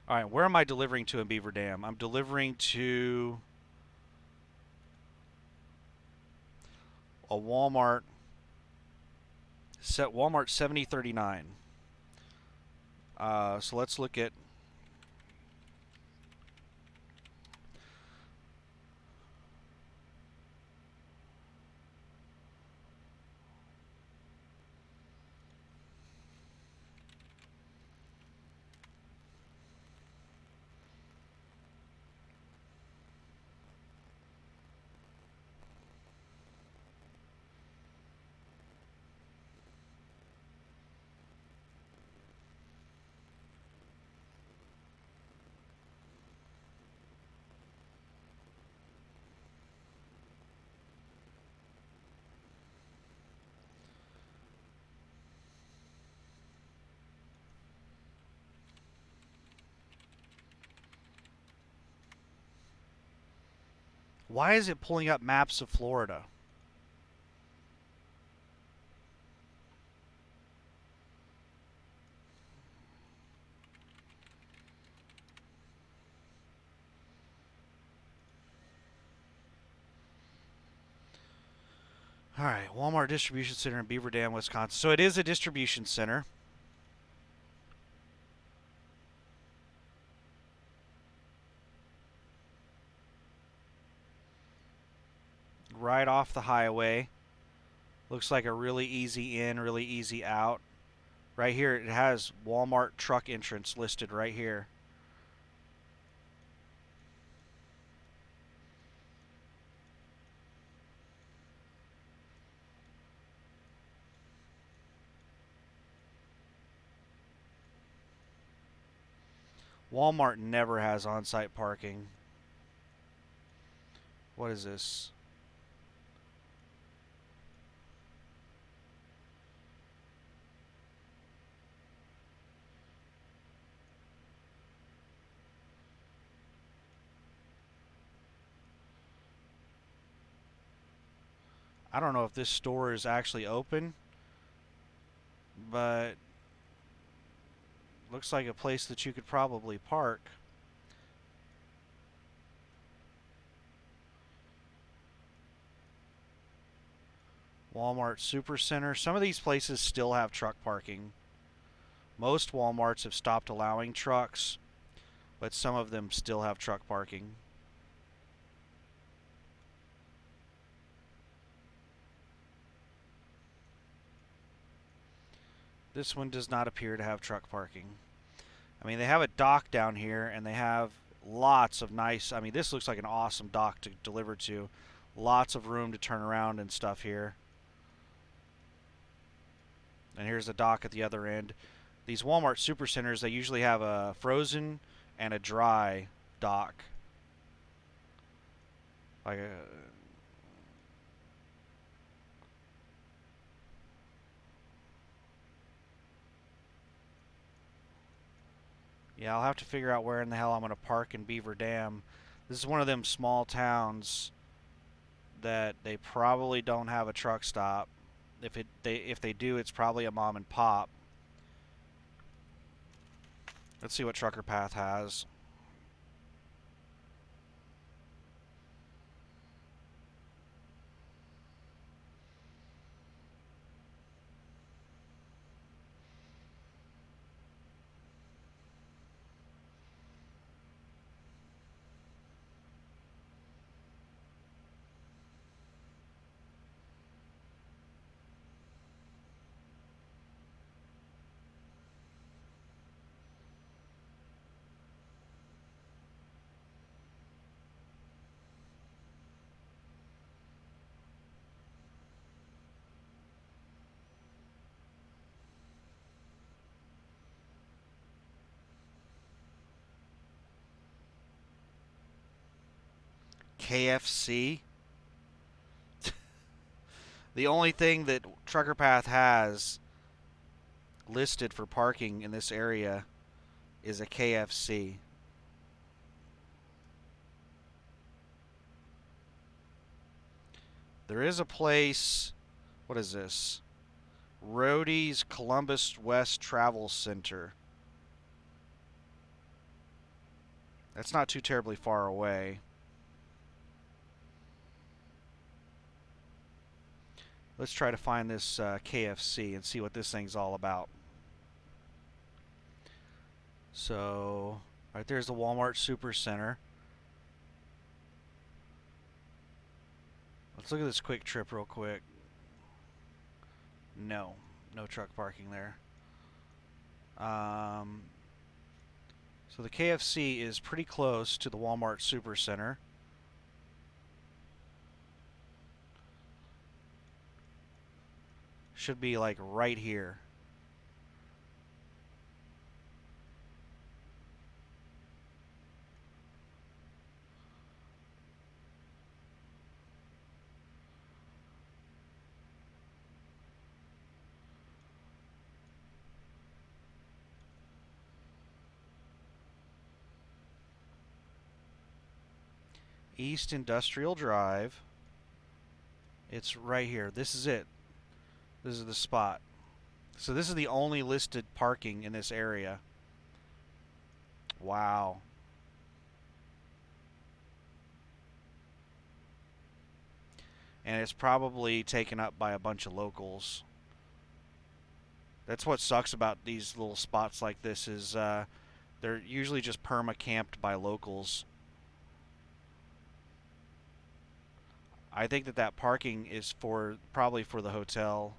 Speaker 1: All right, where am I delivering to in Beaver Dam? I'm delivering to a Walmart 7039. So let's look at. Why is it pulling up maps of Florida? All right, Walmart Distribution Center in Beaver Dam, Wisconsin. So it is a distribution center. Right off the highway. Looks like a really easy in, really easy out. Right here, it has Walmart truck entrance listed right here. Walmart never has on-site parking. What is this? I don't know if this store is actually open, but looks like a place that you could probably park. Walmart Supercenter. Some of these places still have truck parking. Most Walmarts have stopped allowing trucks, but some of them still have truck parking. This one does not appear to have truck parking. I mean, they have a dock down here, and they have lots of nice. I mean, this looks like an awesome dock to deliver to. Lots of room to turn around and stuff here. And here's the dock at the other end. These Walmart Supercenters, they usually have a frozen and a dry dock. Like a. Yeah, I'll have to figure out where in the hell I'm going to park in Beaver Dam. This is one of them small towns that they probably don't have a truck stop. If they do, it's probably a mom and pop. Let's see what Trucker Path has. KFC. The only thing that Trucker Path has listed for parking in this area is a KFC. There is a place. What is this? Rhodey's Columbus West Travel Center. That's not too terribly far away. Let's try to find this KFC and see what this thing's all about. So, right there's the Walmart Supercenter. Let's look at this Quick Trip real quick. No, no truck parking there. So the KFC is pretty close to the Walmart Supercenter. Should be like right here. East Industrial Drive. It's right here. This is it. This is the spot. So this is the only listed parking in this area. Wow. And it's probably taken up by a bunch of locals. That's what sucks about these little spots like this is they're usually just perma-camped by locals. I think that parking is probably for the hotel.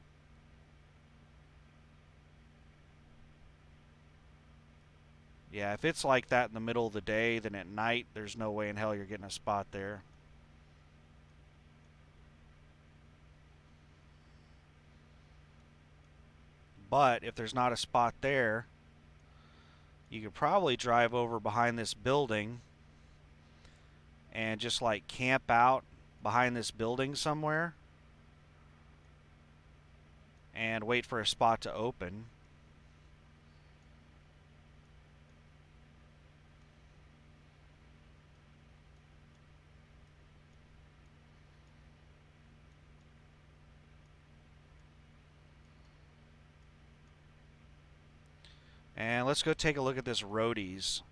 Speaker 1: Yeah, if it's like that in the middle of the day, then at night, there's no way in hell you're getting a spot there. But if there's not a spot there, you could probably drive over behind this building and just like camp out behind this building somewhere and wait for a spot to open. And let's go take a look at this Rhodey's.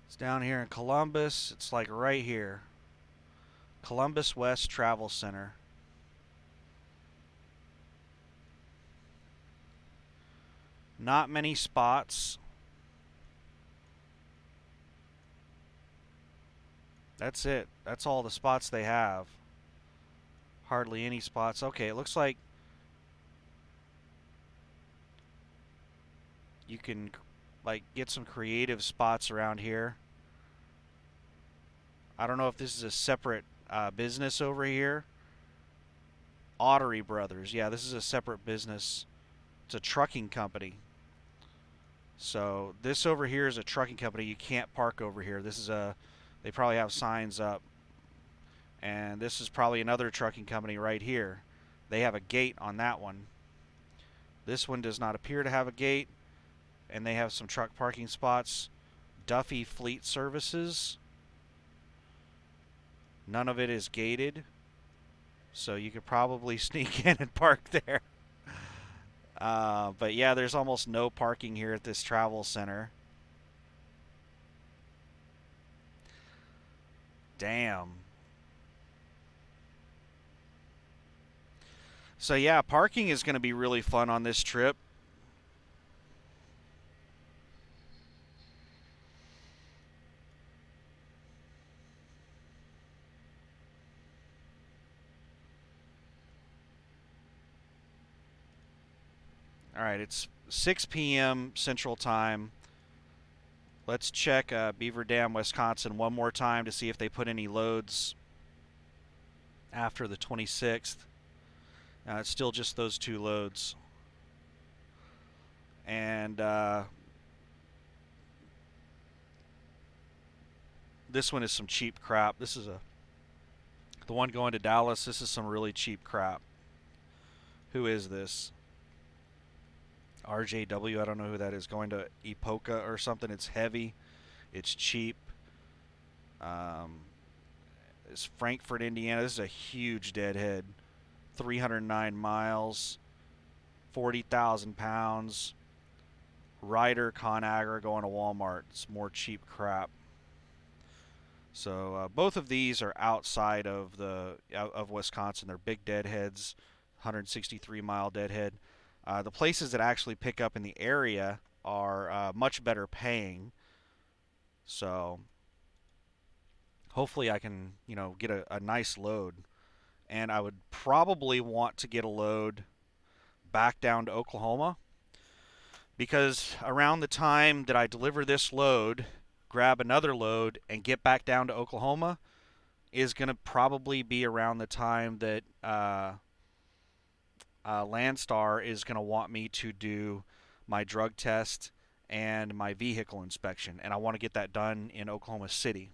Speaker 1: It's down here in Columbus. It's like right here. Columbus West Travel Center. Not many spots. That's it. That's all the spots they have. Hardly any spots. Okay, it looks like you can like get some creative spots around here. I don't know if this is a separate business over here. Autry Brothers. Yeah, this is a separate business. It's a trucking company. So this over here is a trucking company. You can't park over here. This is they probably have signs up. And this is probably another trucking company right here. They have a gate on that one. This one does not appear to have a gate. And they have some truck parking spots. Duffy Fleet Services. None of it is gated. So you could probably sneak in and park there. But yeah, there's almost no parking here at this travel center. Damn. So yeah, parking is going to be really fun on this trip. All right, it's 6 p.m. Central Time. Let's check Beaver Dam, Wisconsin one more time to see if they put any loads after the 26th. It's still just those two loads. And this one is some cheap crap. This is the one going to Dallas. This is some really cheap crap. Who is this? RJW, I don't know who that is, going to Epoca or something. It's heavy, it's cheap. Um, it's Frankfort, Indiana. This is a huge deadhead. 309 miles, 40,000 pounds. Ryder Conagra going to Walmart. It's more cheap crap. So both of these are outside of Wisconsin. They're big deadheads, 163-mile deadhead. The places that actually pick up in the area are much better paying. So hopefully I can, get a nice load. And I would probably want to get a load back down to Oklahoma, because around the time that I deliver this load, grab another load, and get back down to Oklahoma is going to probably be around the time that Landstar is going to want me to do my drug test and my vehicle inspection. And I want to get that done in Oklahoma City.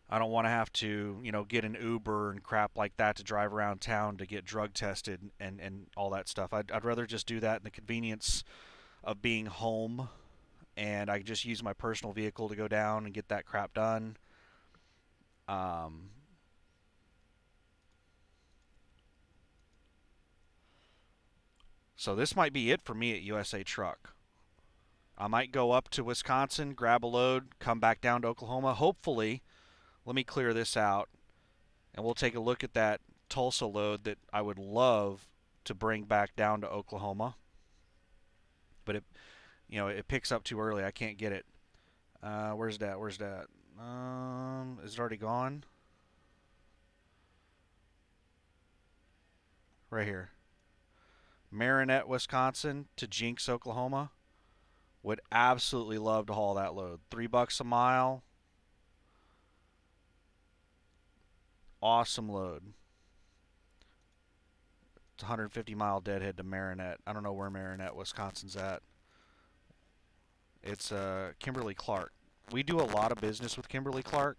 Speaker 1: I don't want to have to, get an Uber and crap like that to drive around town to get drug tested and all that stuff. I'd rather just do that in the convenience of being home, and I just use my personal vehicle to go down and get that crap done. Um, so this might be it for me at USA Truck. I might go up to Wisconsin, grab a load, come back down to Oklahoma. Hopefully, let me clear this out, and we'll take a look at that Tulsa load that I would love to bring back down to Oklahoma. But it picks up too early. I can't get it. Where's that? Where's that? Is it already gone? Right here. Marinette, Wisconsin to Jinx, Oklahoma. Would absolutely love to haul that load. $3 a mile. Awesome load. It's a 150-mile deadhead to Marinette. I don't know where Marinette, Wisconsin's at. It's Kimberly Clark. We do a lot of business with Kimberly Clark.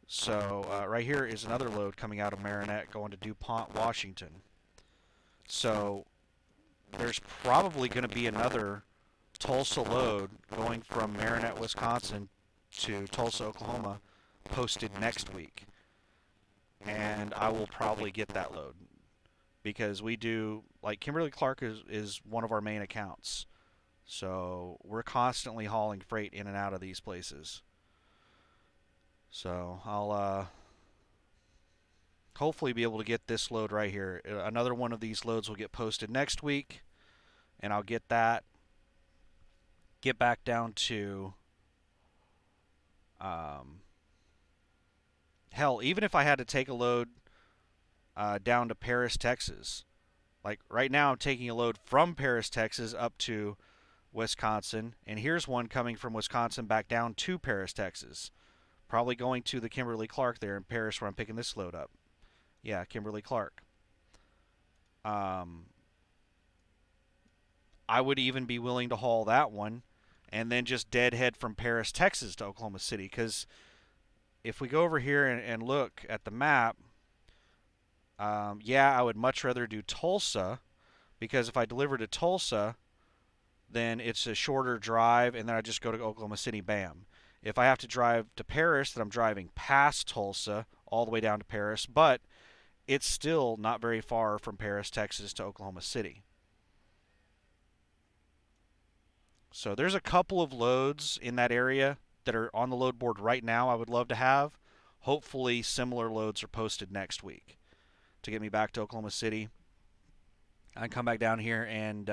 Speaker 1: So right here is another load coming out of Marinette going to DuPont, Washington. So there's probably going to be another Tulsa load going from Marinette, Wisconsin to Tulsa, Oklahoma, posted next week. And I will probably get that load, because we do, like, Kimberly Clark is one of our main accounts. So we're constantly hauling freight in and out of these places. So I'll hopefully be able to get this load right here. Another one of these loads will get posted next week, and I'll get that. Get back down to, hell, even if I had to take a load down to Paris, Texas. Like right now, I'm taking a load from Paris, Texas up to Wisconsin, and here's one coming from Wisconsin back down to Paris, Texas. Probably going to the Kimberly Clark there in Paris where I'm picking this load up. Yeah, Kimberly Clark. I would even be willing to haul that one and then just deadhead from Paris, Texas to Oklahoma City. Because if we go over here and look at the map, yeah, I would much rather do Tulsa, because if I deliver to Tulsa, then it's a shorter drive, and then I just go to Oklahoma City, bam. If I have to drive to Paris, then I'm driving past Tulsa all the way down to Paris, but it's still not very far from Paris, Texas to Oklahoma City. So there's a couple of loads in that area that are on the load board right now I would love to have. Hopefully similar loads are posted next week to get me back to Oklahoma City. I can come back down here and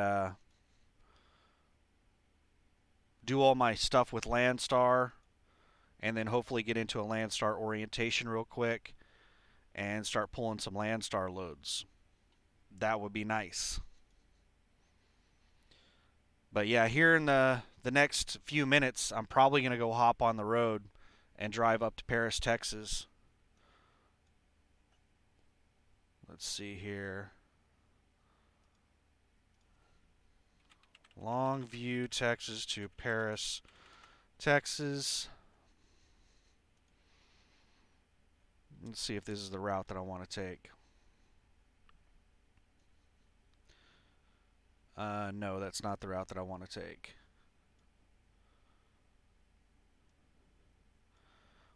Speaker 1: do all my stuff with Landstar, and then hopefully get into a Landstar orientation real quick and start pulling some Landstar loads. That would be nice. But yeah, here in the next few minutes, I'm probably going to go hop on the road and drive up to Paris, Texas. Let's see here. Longview, Texas to Paris, Texas. Let's see if this is the route that I want to take. No, that's not the route that I want to take.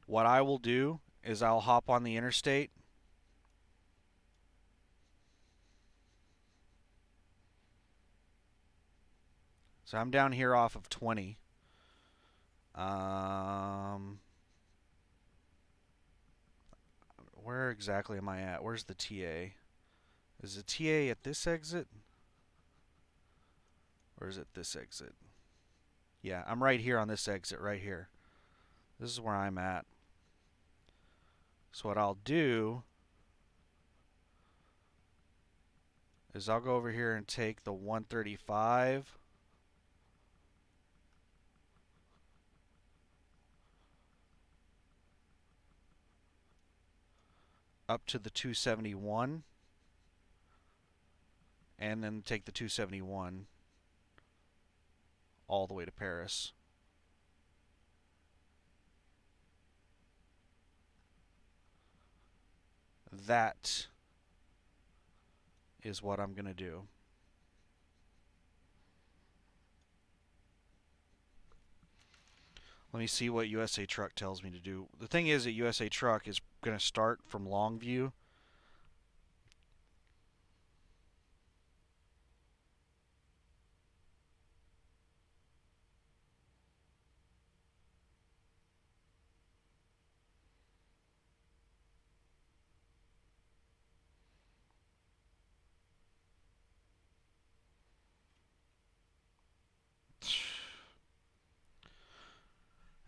Speaker 1: What I will do is I'll hop on the interstate. So I'm down here off of 20. Um, where exactly am I at? Where's the TA? Is the TA at this exit? Or is it this exit? Yeah, I'm right here on this exit right here. This is where I'm at. So what I'll do is I'll go over here and take the 135 up to the 271 and then take the 271 all the way to Paris. That is what I'm going to do. Let me see what USA Truck tells me to do. The thing is that USA Truck is going to start from Longview.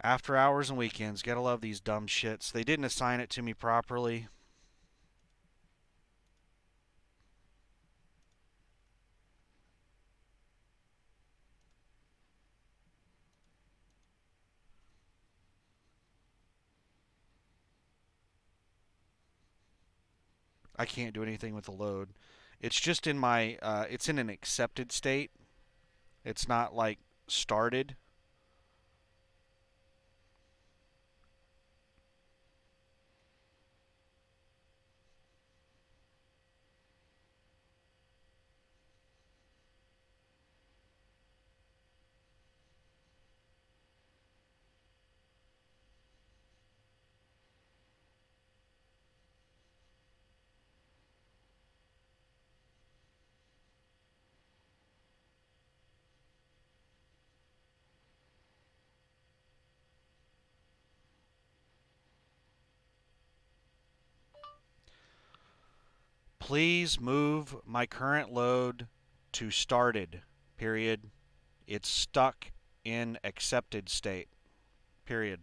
Speaker 1: After hours and weekends, gotta love these dumb shits. They didn't assign it to me properly. I can't do anything with the load. It's just in my, it's in an accepted state. It's not like started. Please move my current load to started, period. It's stuck in accepted state, period.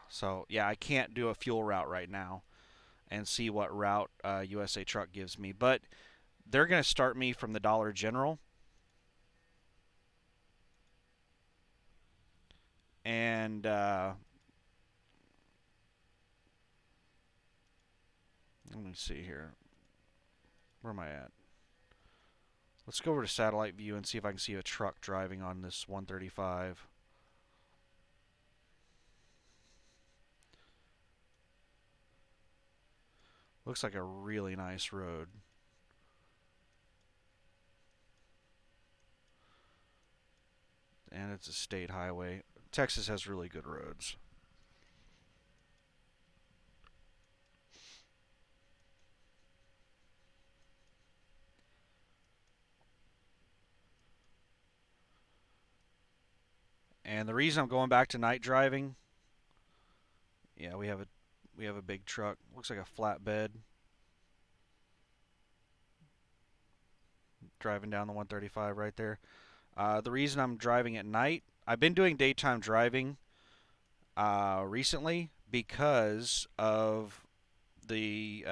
Speaker 1: So, yeah, I can't do a fuel route right now and see what route USA Truck gives me. But they're going to start me from the Dollar General. And let me see here. Where am I at? Let's go over to satellite view and see if I can see a truck driving on this 135. Looks like a really nice road. And it's a state highway. Texas has really good roads. And the reason I'm going back to night driving, yeah, we have a big truck. Looks like a flatbed driving down the 135 right there. The reason I'm driving at night, I've been doing daytime driving recently because of the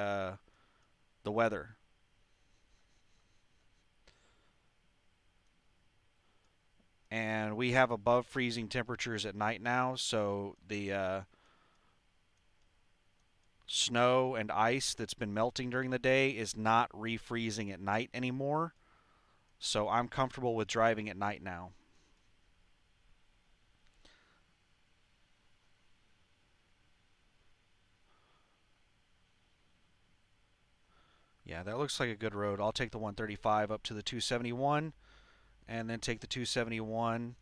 Speaker 1: weather. And we have above freezing temperatures at night now, so the snow and ice that's been melting during the day is not refreezing at night anymore. So I'm comfortable with driving at night now. Yeah, that looks like a good road. I'll take the 135 up to the 271 and then take the 271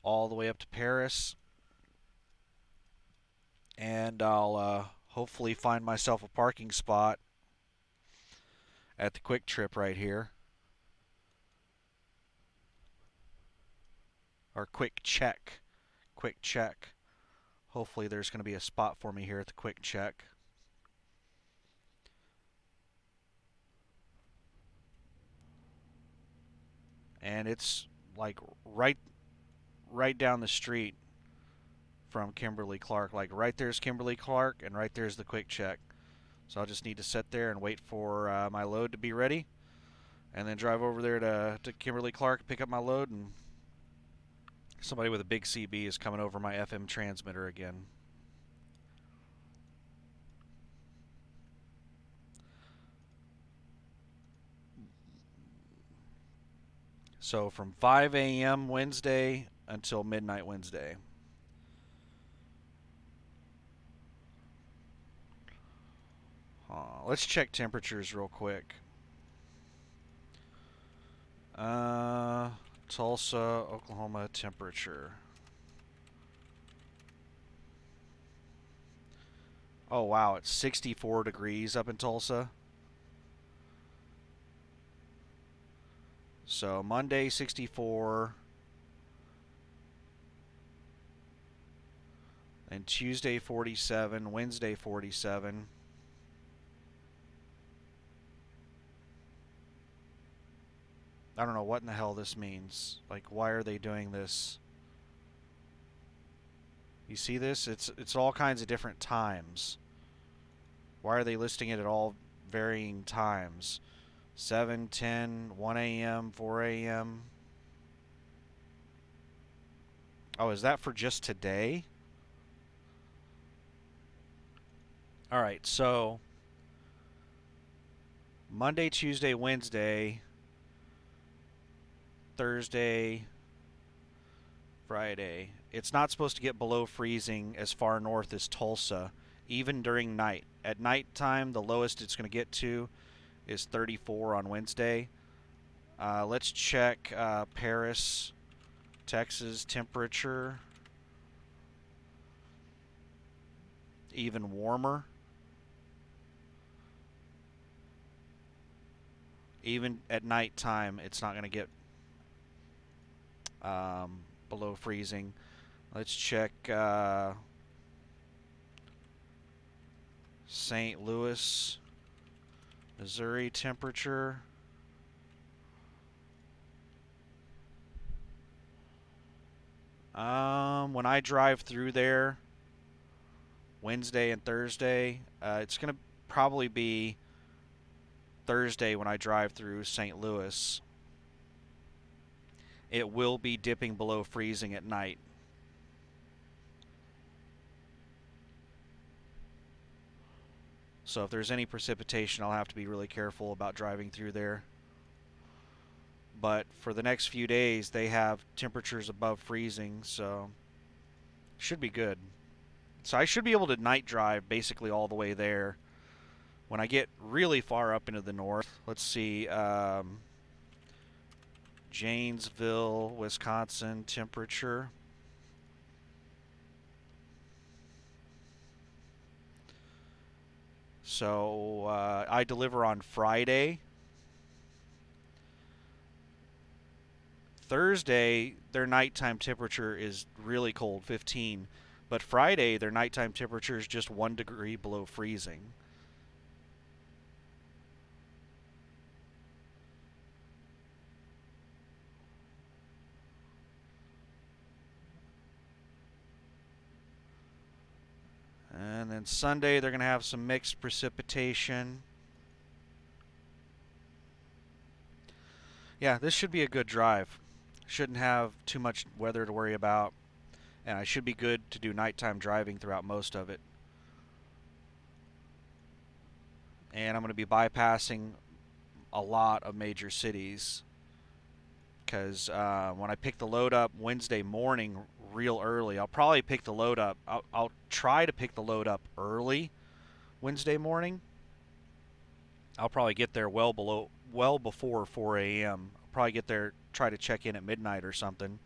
Speaker 1: all the way up to Paris. And I'll hopefully find myself a parking spot at the Quick Trip right here. Or Quick Check. Quick Check. Hopefully there's going to be a spot for me here at the Quick Check. And it's like right down the street from Kimberly Clark. Like right there's Kimberly Clark and right there's the Quick Check. So I'll just need to sit there and wait for my load to be ready and then drive over there to Kimberly Clark, pick up my load, and somebody with a big CB is coming over my FM transmitter again. So from 5 a.m. Wednesday until midnight Wednesday. Let's check temperatures real quick. Tulsa, Oklahoma temperature. Oh wow, it's 64 degrees up in Tulsa. So Monday 64, and Tuesday 47, Wednesday 47. I don't know what in the hell this means. Like, why are they doing this? You see this? It's all kinds of different times. Why are they listing it at all varying times? 7, 10, 1 a.m., 4 a.m. Oh, is that for just today? All right, so Monday, Tuesday, Wednesday, Thursday, Friday. It's not supposed to get below freezing as far north as Tulsa, even during night. At nighttime, the lowest it's going to get to is 34 on Wednesday. Let's check Paris, Texas temperature. Even warmer. Even at nighttime, it's not going to get below freezing. Let's check St. Louis, Missouri temperature. When I drive through there Wednesday and Thursday, it's going to probably be Thursday when I drive through St. Louis. It will be dipping below freezing at night. So if there's any precipitation, I'll have to be really careful about driving through there. But for the next few days, they have temperatures above freezing, so should be good. So I should be able to night drive basically all the way there. When I get really far up into the north, let's see, Janesville, Wisconsin temperature. So I deliver on Friday. Thursday, their nighttime temperature is really cold, 15. But Friday, their nighttime temperature is just 1 degree below freezing. And then Sunday, they're going to have some mixed precipitation. Yeah, this should be a good drive. Shouldn't have too much weather to worry about. And I should be good to do nighttime driving throughout most of it. And I'm going to be bypassing a lot of major cities. because when I pick the load up Wednesday morning real early, I'll probably pick the load up. I'll try to pick the load up early Wednesday morning. I'll probably get there well before 4 a.m. I'll probably get there, try to check in at midnight or something.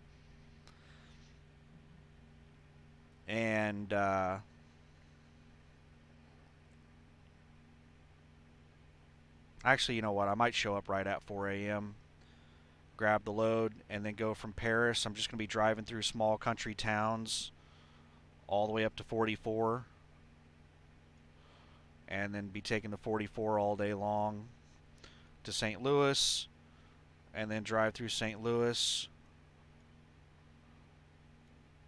Speaker 1: And actually, you know what? I might show up right at 4 a.m., grab the load, and then go from Paris. I'm just going to be driving through small country towns all the way up to 44, and then be taking the 44 all day long to St. Louis, and then drive through St. Louis.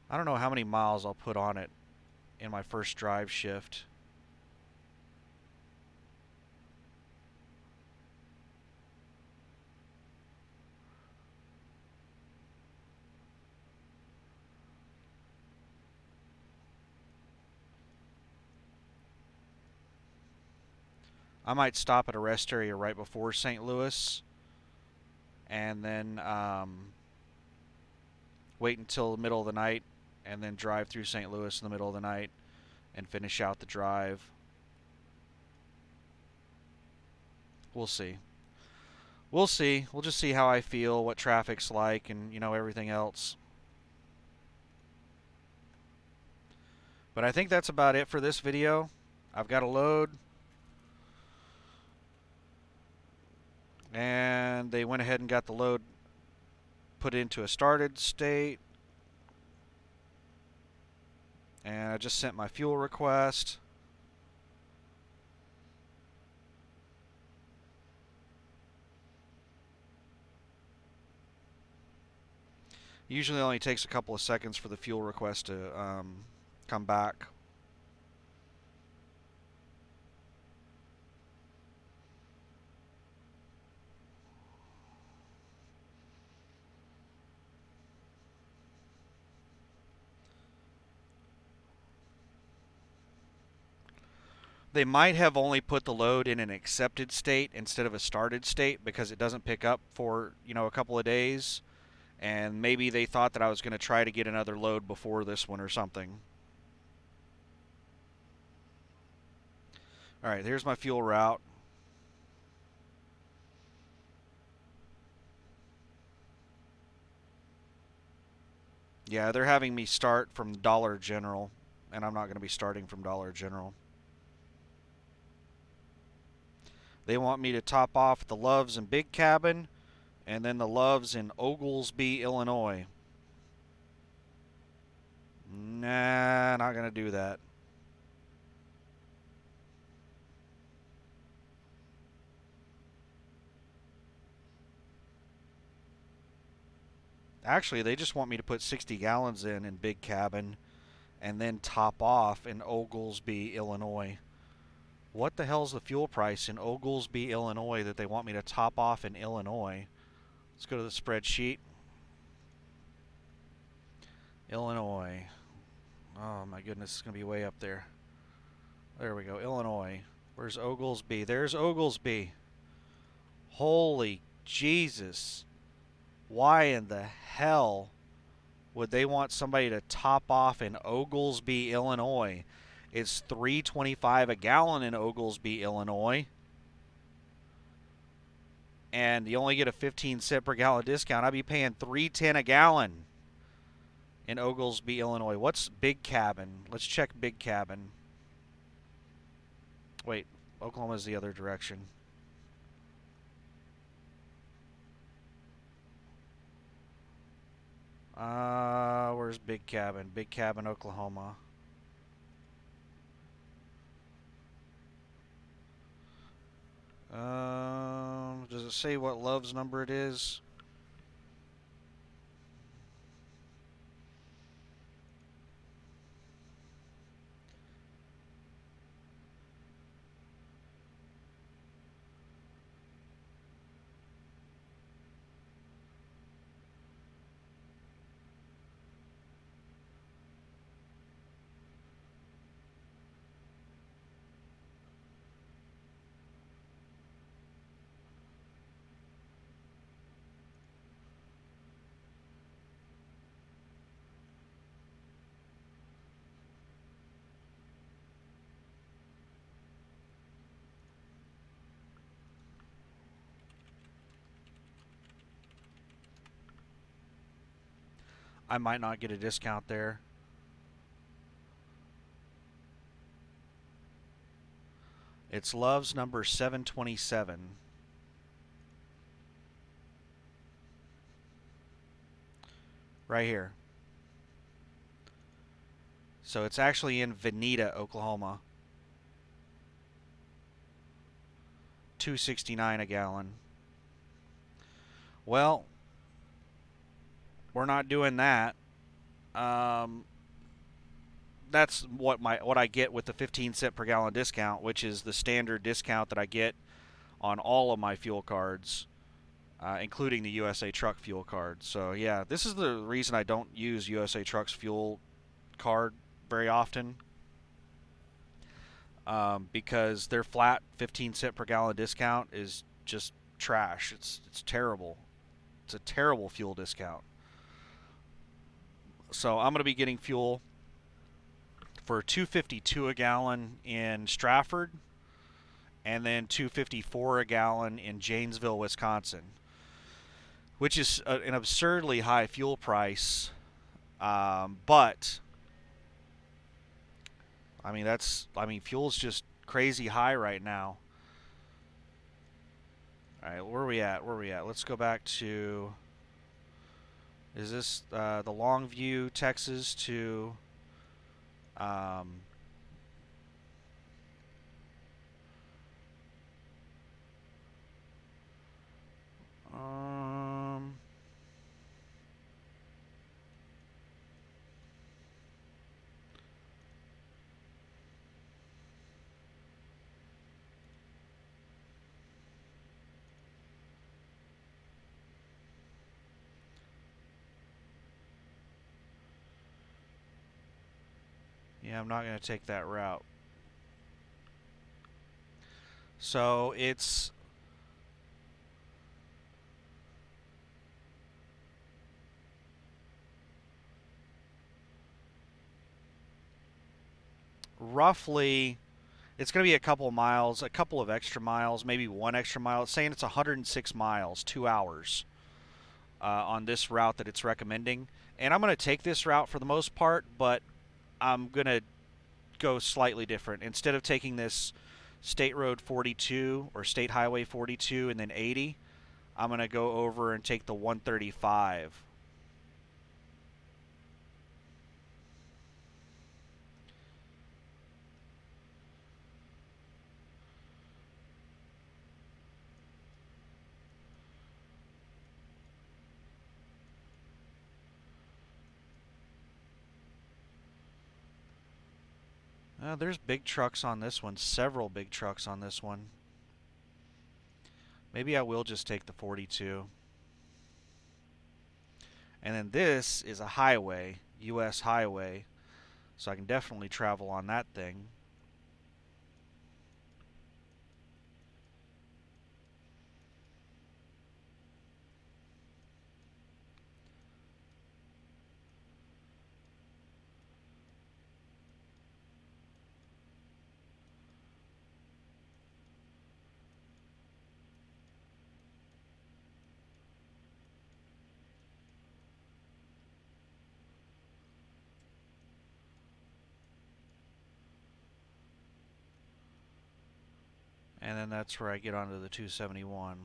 Speaker 1: I don't know how many miles I'll put on it in my first drive shift. I might stop at a rest area right before St. Louis, and then wait until the middle of the night, and then drive through St. Louis in the middle of the night and finish out the drive. We'll see. We'll see. We'll just see how I feel, what traffic's like, and, you know, everything else. But I think that's about it for this video. I've got a load, and they went ahead and got the load put into a started state. And I just sent my fuel request. Usually it only takes a couple of seconds for the fuel request to come back. They might have only put the load in an accepted state instead of a started state because it doesn't pick up for, you know, a couple of days. And maybe they thought that I was going to try to get another load before this one or something. Alright, here's my fuel route. Yeah, they're having me start from Dollar General, and I'm not going to be starting from Dollar General. They want me to top off the Loves in Big Cabin, and then the Loves in Oglesby, Illinois. Nah, not going to do that. Actually, they just want me to put 60 gallons in Big Cabin and then top off in Oglesby, Illinois. What the hell's the fuel price in Oglesby, Illinois that they want me to top off in Illinois? Let's go to the spreadsheet. Illinois. Oh my goodness, it's going to be way up there. There we go, Illinois. Where's Oglesby? There's Oglesby. Holy Jesus. Why in the hell would they want somebody to top off in Oglesby, Illinois? It's $3.25 a gallon in Oglesby, Illinois. And you only get a 15-cent per gallon discount. I'd be paying $3.10 a gallon in Oglesby, Illinois. What's Big Cabin? Let's check Big Cabin. Wait, Oklahoma's the other direction. Where's Big Cabin? Big Cabin, Oklahoma. Does it say what Love's number it is? I might not get a discount there. It's Love's number 727. Right here. So it's actually in Veneta, Oklahoma. $2.69 a gallon. Well, we're not doing that. That's what I get with the 15 cent per gallon discount, which is the standard discount that I get on all of my fuel cards, including the USA Truck fuel card. So yeah, this is the reason I don't use USA Truck's fuel card very often, because their flat 15 cent per gallon discount is just trash. It's terrible. It's a terrible fuel discount. So I'm going to be getting fuel for $2.52 a gallon in Stratford, and then $2.54 a gallon in Janesville, Wisconsin, which is an absurdly high fuel price. But I mean, fuel's just crazy high right now. All right, where are we at? Where are we at? Let's go back to. Is this the Longview, Texas to? Um, um, yeah, I'm not going to take that route. So it's roughly, it's going to be a couple of miles, a couple of extra miles, maybe one extra mile. It's saying it's 106 miles, 2 hours on this route that it's recommending. And I'm going to take this route for the most part, but I'm going to go slightly different. Instead of taking this State Road 42 or State Highway 42 and then 80, I'm going to go over and take the 135. There's big trucks on this one, several big trucks on this one. Maybe I will just take the 42. And then this is a highway, US highway, so I can definitely travel on that thing. And then that's where I get onto the 271.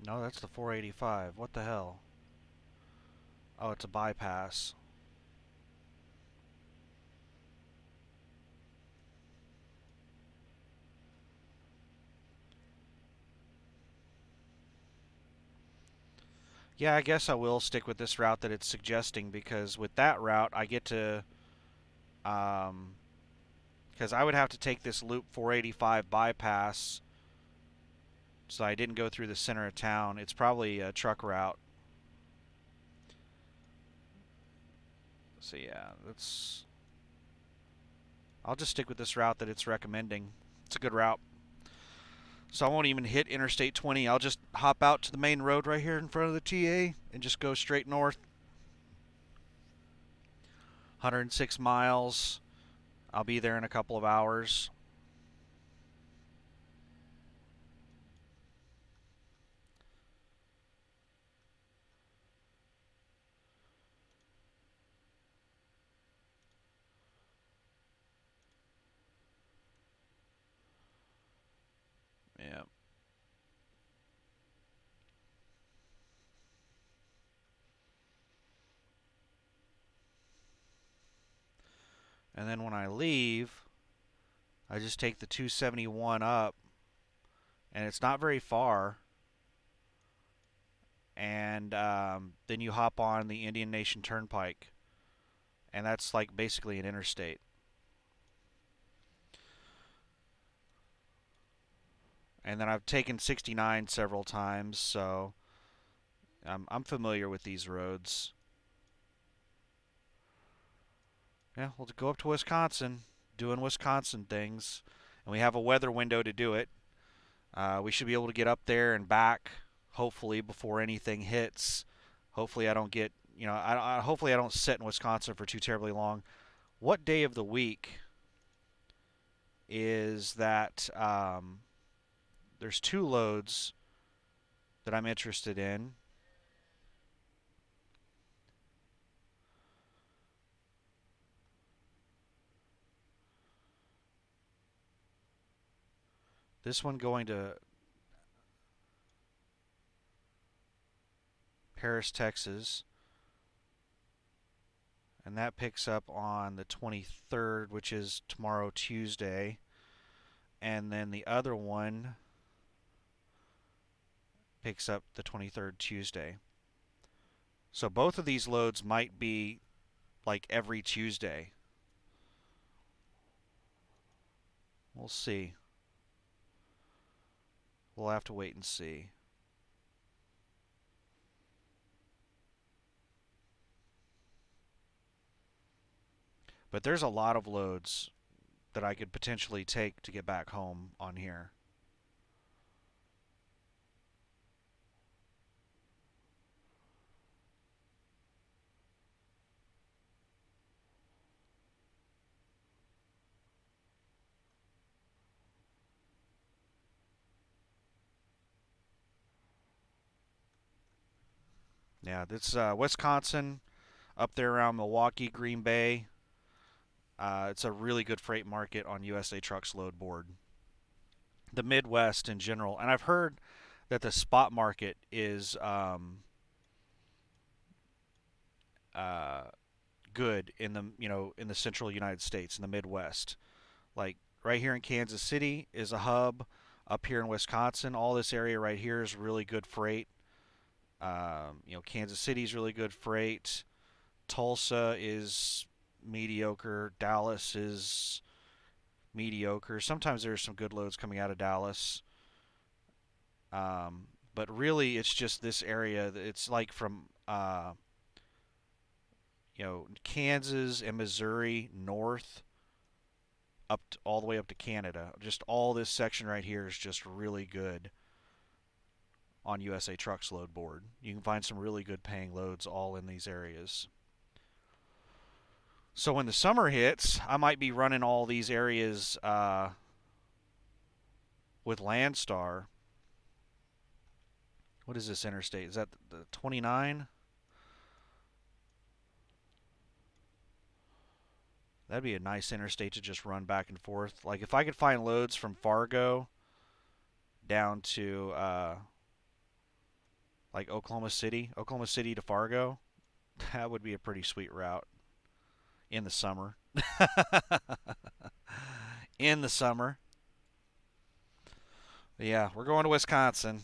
Speaker 1: No, that's the 485. What the hell? Oh, it's a bypass. Yeah, I guess I will stick with this route that it's suggesting, because with that route I get to, because I would have to take this loop 485 bypass, so I didn't go through the center of town. It's probably a truck route. So yeah, I'll just stick with this route that it's recommending. It's a good route. So I won't even hit Interstate 20. I'll just hop out to the main road right here in front of the TA and just go straight north. 106 miles. I'll be there in a couple of hours. And then when I leave, I just take the 271 up, and it's not very far. And then you hop on the Indian Nation Turnpike, and that's like basically an interstate. And then I've taken 69 several times, so I'm familiar with these roads. Yeah, we'll go up to Wisconsin, doing Wisconsin things, and we have a weather window to do it. We should be able to get up there and back, hopefully, before anything hits. Hopefully, I don't get, hopefully I don't sit in Wisconsin for too terribly long. What day of the week is that? There's two loads that I'm interested in. This one going to Paris, Texas, and that picks up on the 23rd, which is tomorrow, Tuesday. And then the other one picks up the 23rd, Tuesday. So both of these loads might be like every Tuesday. We'll see. We'll have to wait and see. But there's a lot of loads that I could potentially take to get back home on here. Yeah, this Wisconsin up there around Milwaukee, Green Bay. It's a really good freight market on USA Trucks load board. The Midwest in general, and I've heard that the spot market is uh, good in the in the central United States in the Midwest. Like right here in Kansas City is a hub. Up here in Wisconsin, all this area right here is really good freight. Kansas City's really good freight. Tulsa is mediocre. Dallas is mediocre. Sometimes there's some good loads coming out of Dallas. But really, it's just this area. It's like from Kansas and Missouri north all the way up to Canada. Just all this section right here is just really good on USA Trucks load board. You can find some really good paying loads all in these areas. So when the summer hits, I might be running all these areas with Landstar. What is this interstate? Is that the 29? That'd be a nice interstate to just run back and forth. Like if I could find loads from Fargo down to like Oklahoma City to Fargo, that would be a pretty sweet route in the summer. In the summer. But yeah, we're going to Wisconsin.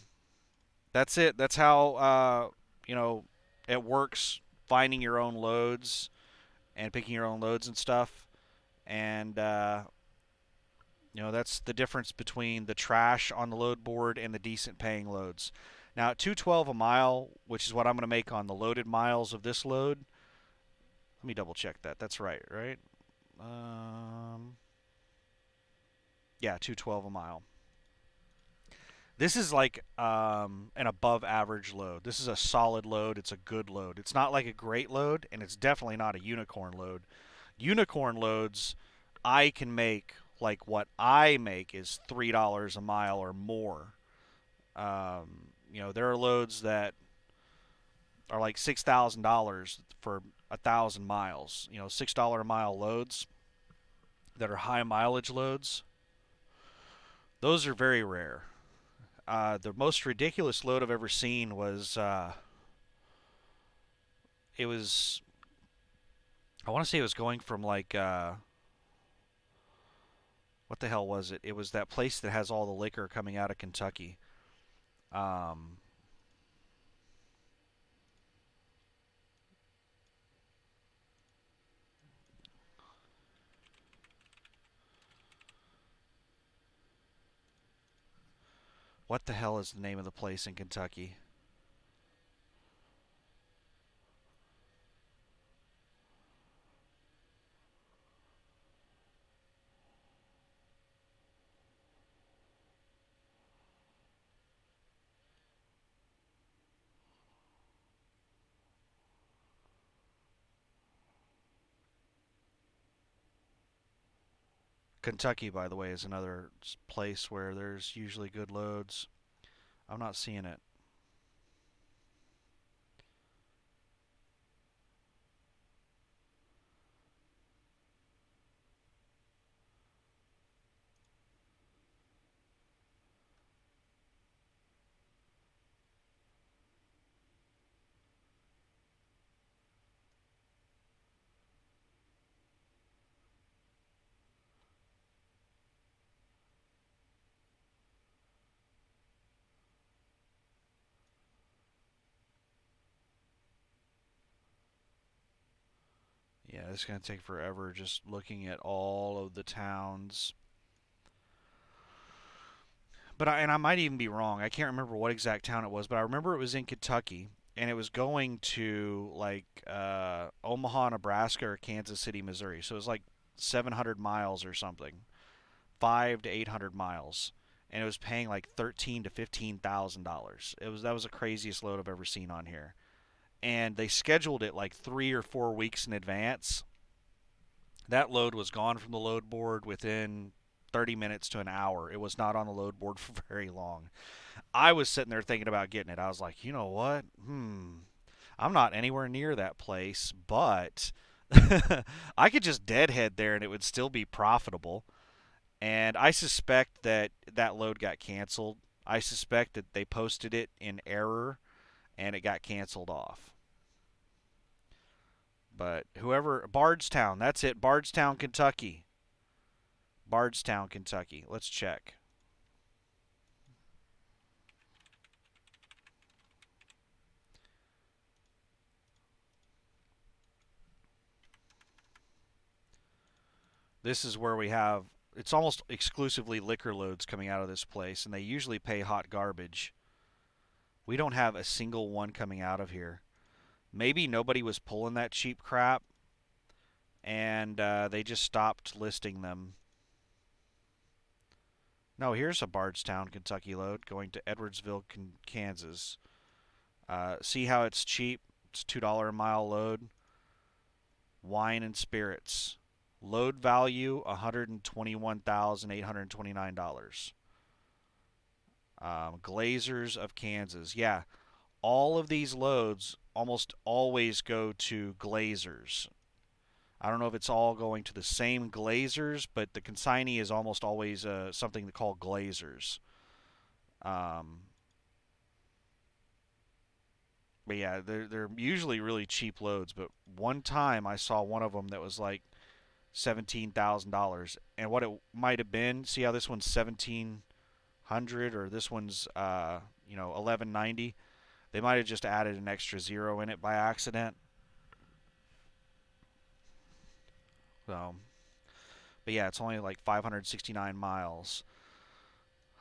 Speaker 1: That's it. That's how it works. Finding your own loads and picking your own loads and stuff. And that's the difference between the trash on the load board and the decent paying loads. Now at 212 a mile, which is what I'm going to make on the loaded miles of this load. Let me double check that. That's right, right? Yeah, 212 a mile. This is like an above average load. This is a solid load. It's a good load. It's not like a great load, and it's definitely not a unicorn load. Unicorn loads, I can make like what I make is $3 a mile or more. There are loads that are like $6,000 for 1,000 miles. $6 a mile loads that are high mileage loads. Those are very rare. The most ridiculous load I've ever seen was it was I want to say it was going from like What the hell was it? It was that place that has all the liquor coming out of Kentucky. Um, what the hell is the name of the place in Kentucky? Kentucky, by the way, is another place where there's usually good loads. I'm not seeing it. Yeah, it's going to take forever just looking at all of the towns. And I might even be wrong. I can't remember what exact town it was, but I remember it was in Kentucky, and it was going to like Omaha, Nebraska, or Kansas City, Missouri. So it was like 700 miles or something, 500 to 800 miles, and it was paying like $13,000 to $15,000. That was the craziest load I've ever seen on here, and they scheduled it like 3 or 4 weeks in advance. That load was gone from the load board within 30 minutes to an hour. It was not on the load board for very long. I was sitting there thinking about getting it. I was like, you know what? I'm not anywhere near that place, but I could just deadhead there and it would still be profitable. And I suspect that that load got canceled. I suspect that they posted it in error and it got canceled off. But whoever, Bardstown, that's it, Bardstown, Kentucky. Bardstown, Kentucky. Let's check. This is where we have, it's almost exclusively liquor loads coming out of this place, and they usually pay hot garbage. We don't have a single one coming out of here. Maybe nobody was pulling that cheap crap, and they just stopped listing them. No, here's a Bardstown, Kentucky load going to Edwardsville, Kansas. See how it's cheap? It's $2 a mile load. Wine and spirits. Load value $121,829. Glazers of Kansas. Yeah, all of these loads almost always go to Glazers. I don't know if it's all going to the same Glazers, but the consignee is almost always something they call Glazers. Um, but yeah, they're usually really cheap loads. But one time I saw one of them that was like $17,000, and what it might have been. See how this one's 1700 or this one's 1190. They might have just added an extra zero in it by accident. So, but yeah, it's only like 569 miles.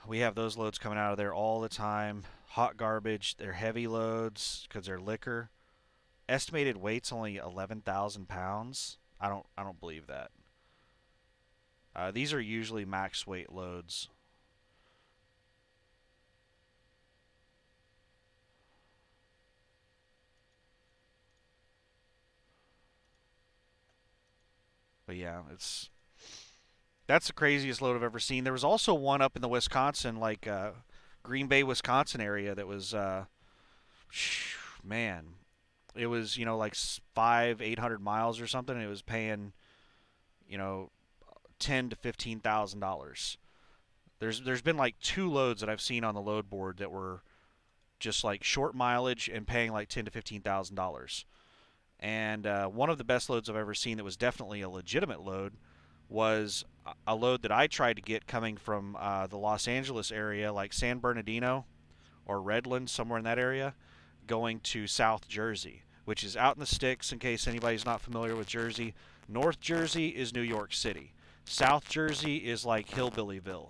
Speaker 1: We have those loads coming out of there all the time. Hot garbage. They're heavy loads because they're liquor. Estimated weight's only 11,000 pounds. I don't believe that. These are usually max weight loads. But yeah, that's the craziest load I've ever seen. There was also one up in the Wisconsin, like Green Bay, Wisconsin area that was, man, it was like 800 miles or something. And it was paying you know $10,000 to $15,000. There's been like two loads that I've seen on the load board that were just like short mileage and paying like $10,000 to $15,000. And one of the best loads I've ever seen that was definitely a legitimate load was a load that I tried to get coming from the Los Angeles area, like San Bernardino or Redlands, somewhere in that area, going to South Jersey, which is out in the sticks in case anybody's not familiar with Jersey. North Jersey is New York City. South Jersey is like Hillbillyville.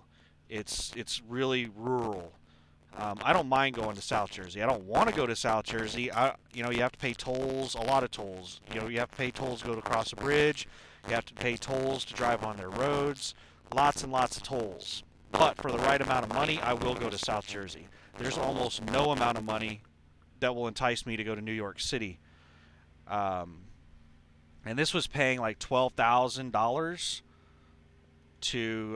Speaker 1: It's really rural. I don't mind going to South Jersey. I don't want to go to South Jersey. You have to pay tolls, a lot of tolls. You have to pay tolls to go across a bridge. You have to pay tolls to drive on their roads. Lots and lots of tolls. But for the right amount of money, I will go to South Jersey. There's almost no amount of money that will entice me to go to New York City. And this was paying like $12,000 to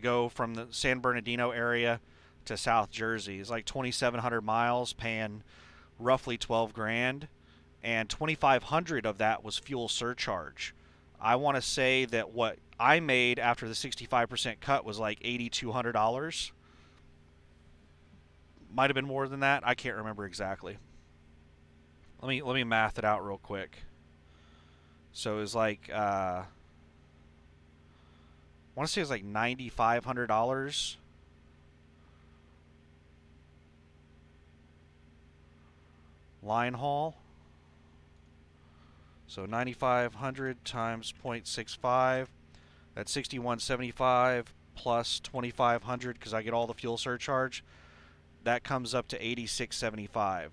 Speaker 1: go from the San Bernardino area to South Jersey. It's like 2,700 miles, paying roughly 12 grand, and 2,500 of that was fuel surcharge. I want to say that what I made after the 65% cut was like $8,200. Might have been more than that. I can't remember exactly. Let me math it out real quick. So it was like I want to say it was like $9,500 line haul. So 9,500 times 0.65, that's 6,175 plus 2,500 because I get all the fuel surcharge. That comes up to 8,675.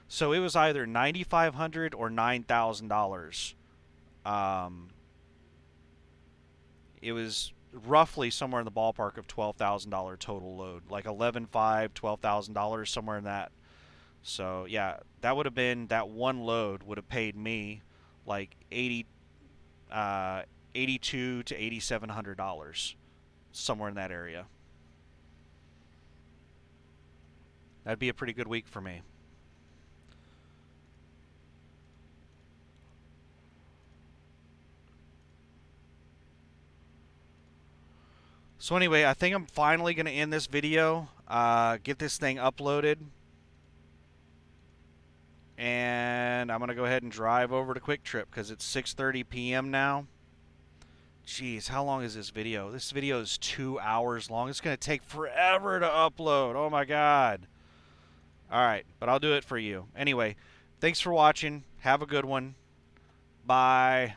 Speaker 1: So it was either $9,500 or $9,000. It was roughly somewhere in the ballpark of $12,000 total load, like $11,500, $12,000, somewhere in that. So yeah, that would have been, that one load would have paid me like $82 to $8,700, somewhere in that area. That'd be a pretty good week for me. So anyway, I think I'm finally going to end this video, get this thing uploaded, and I'm going to go ahead and drive over to Quick Trip because it's 6:30 p.m. now. Jeez, how long is this video? This video is 2 hours long. It's going to take forever to upload. Oh my God. Alright, but I'll do it for you. Anyway, thanks for watching. Have a good one. Bye.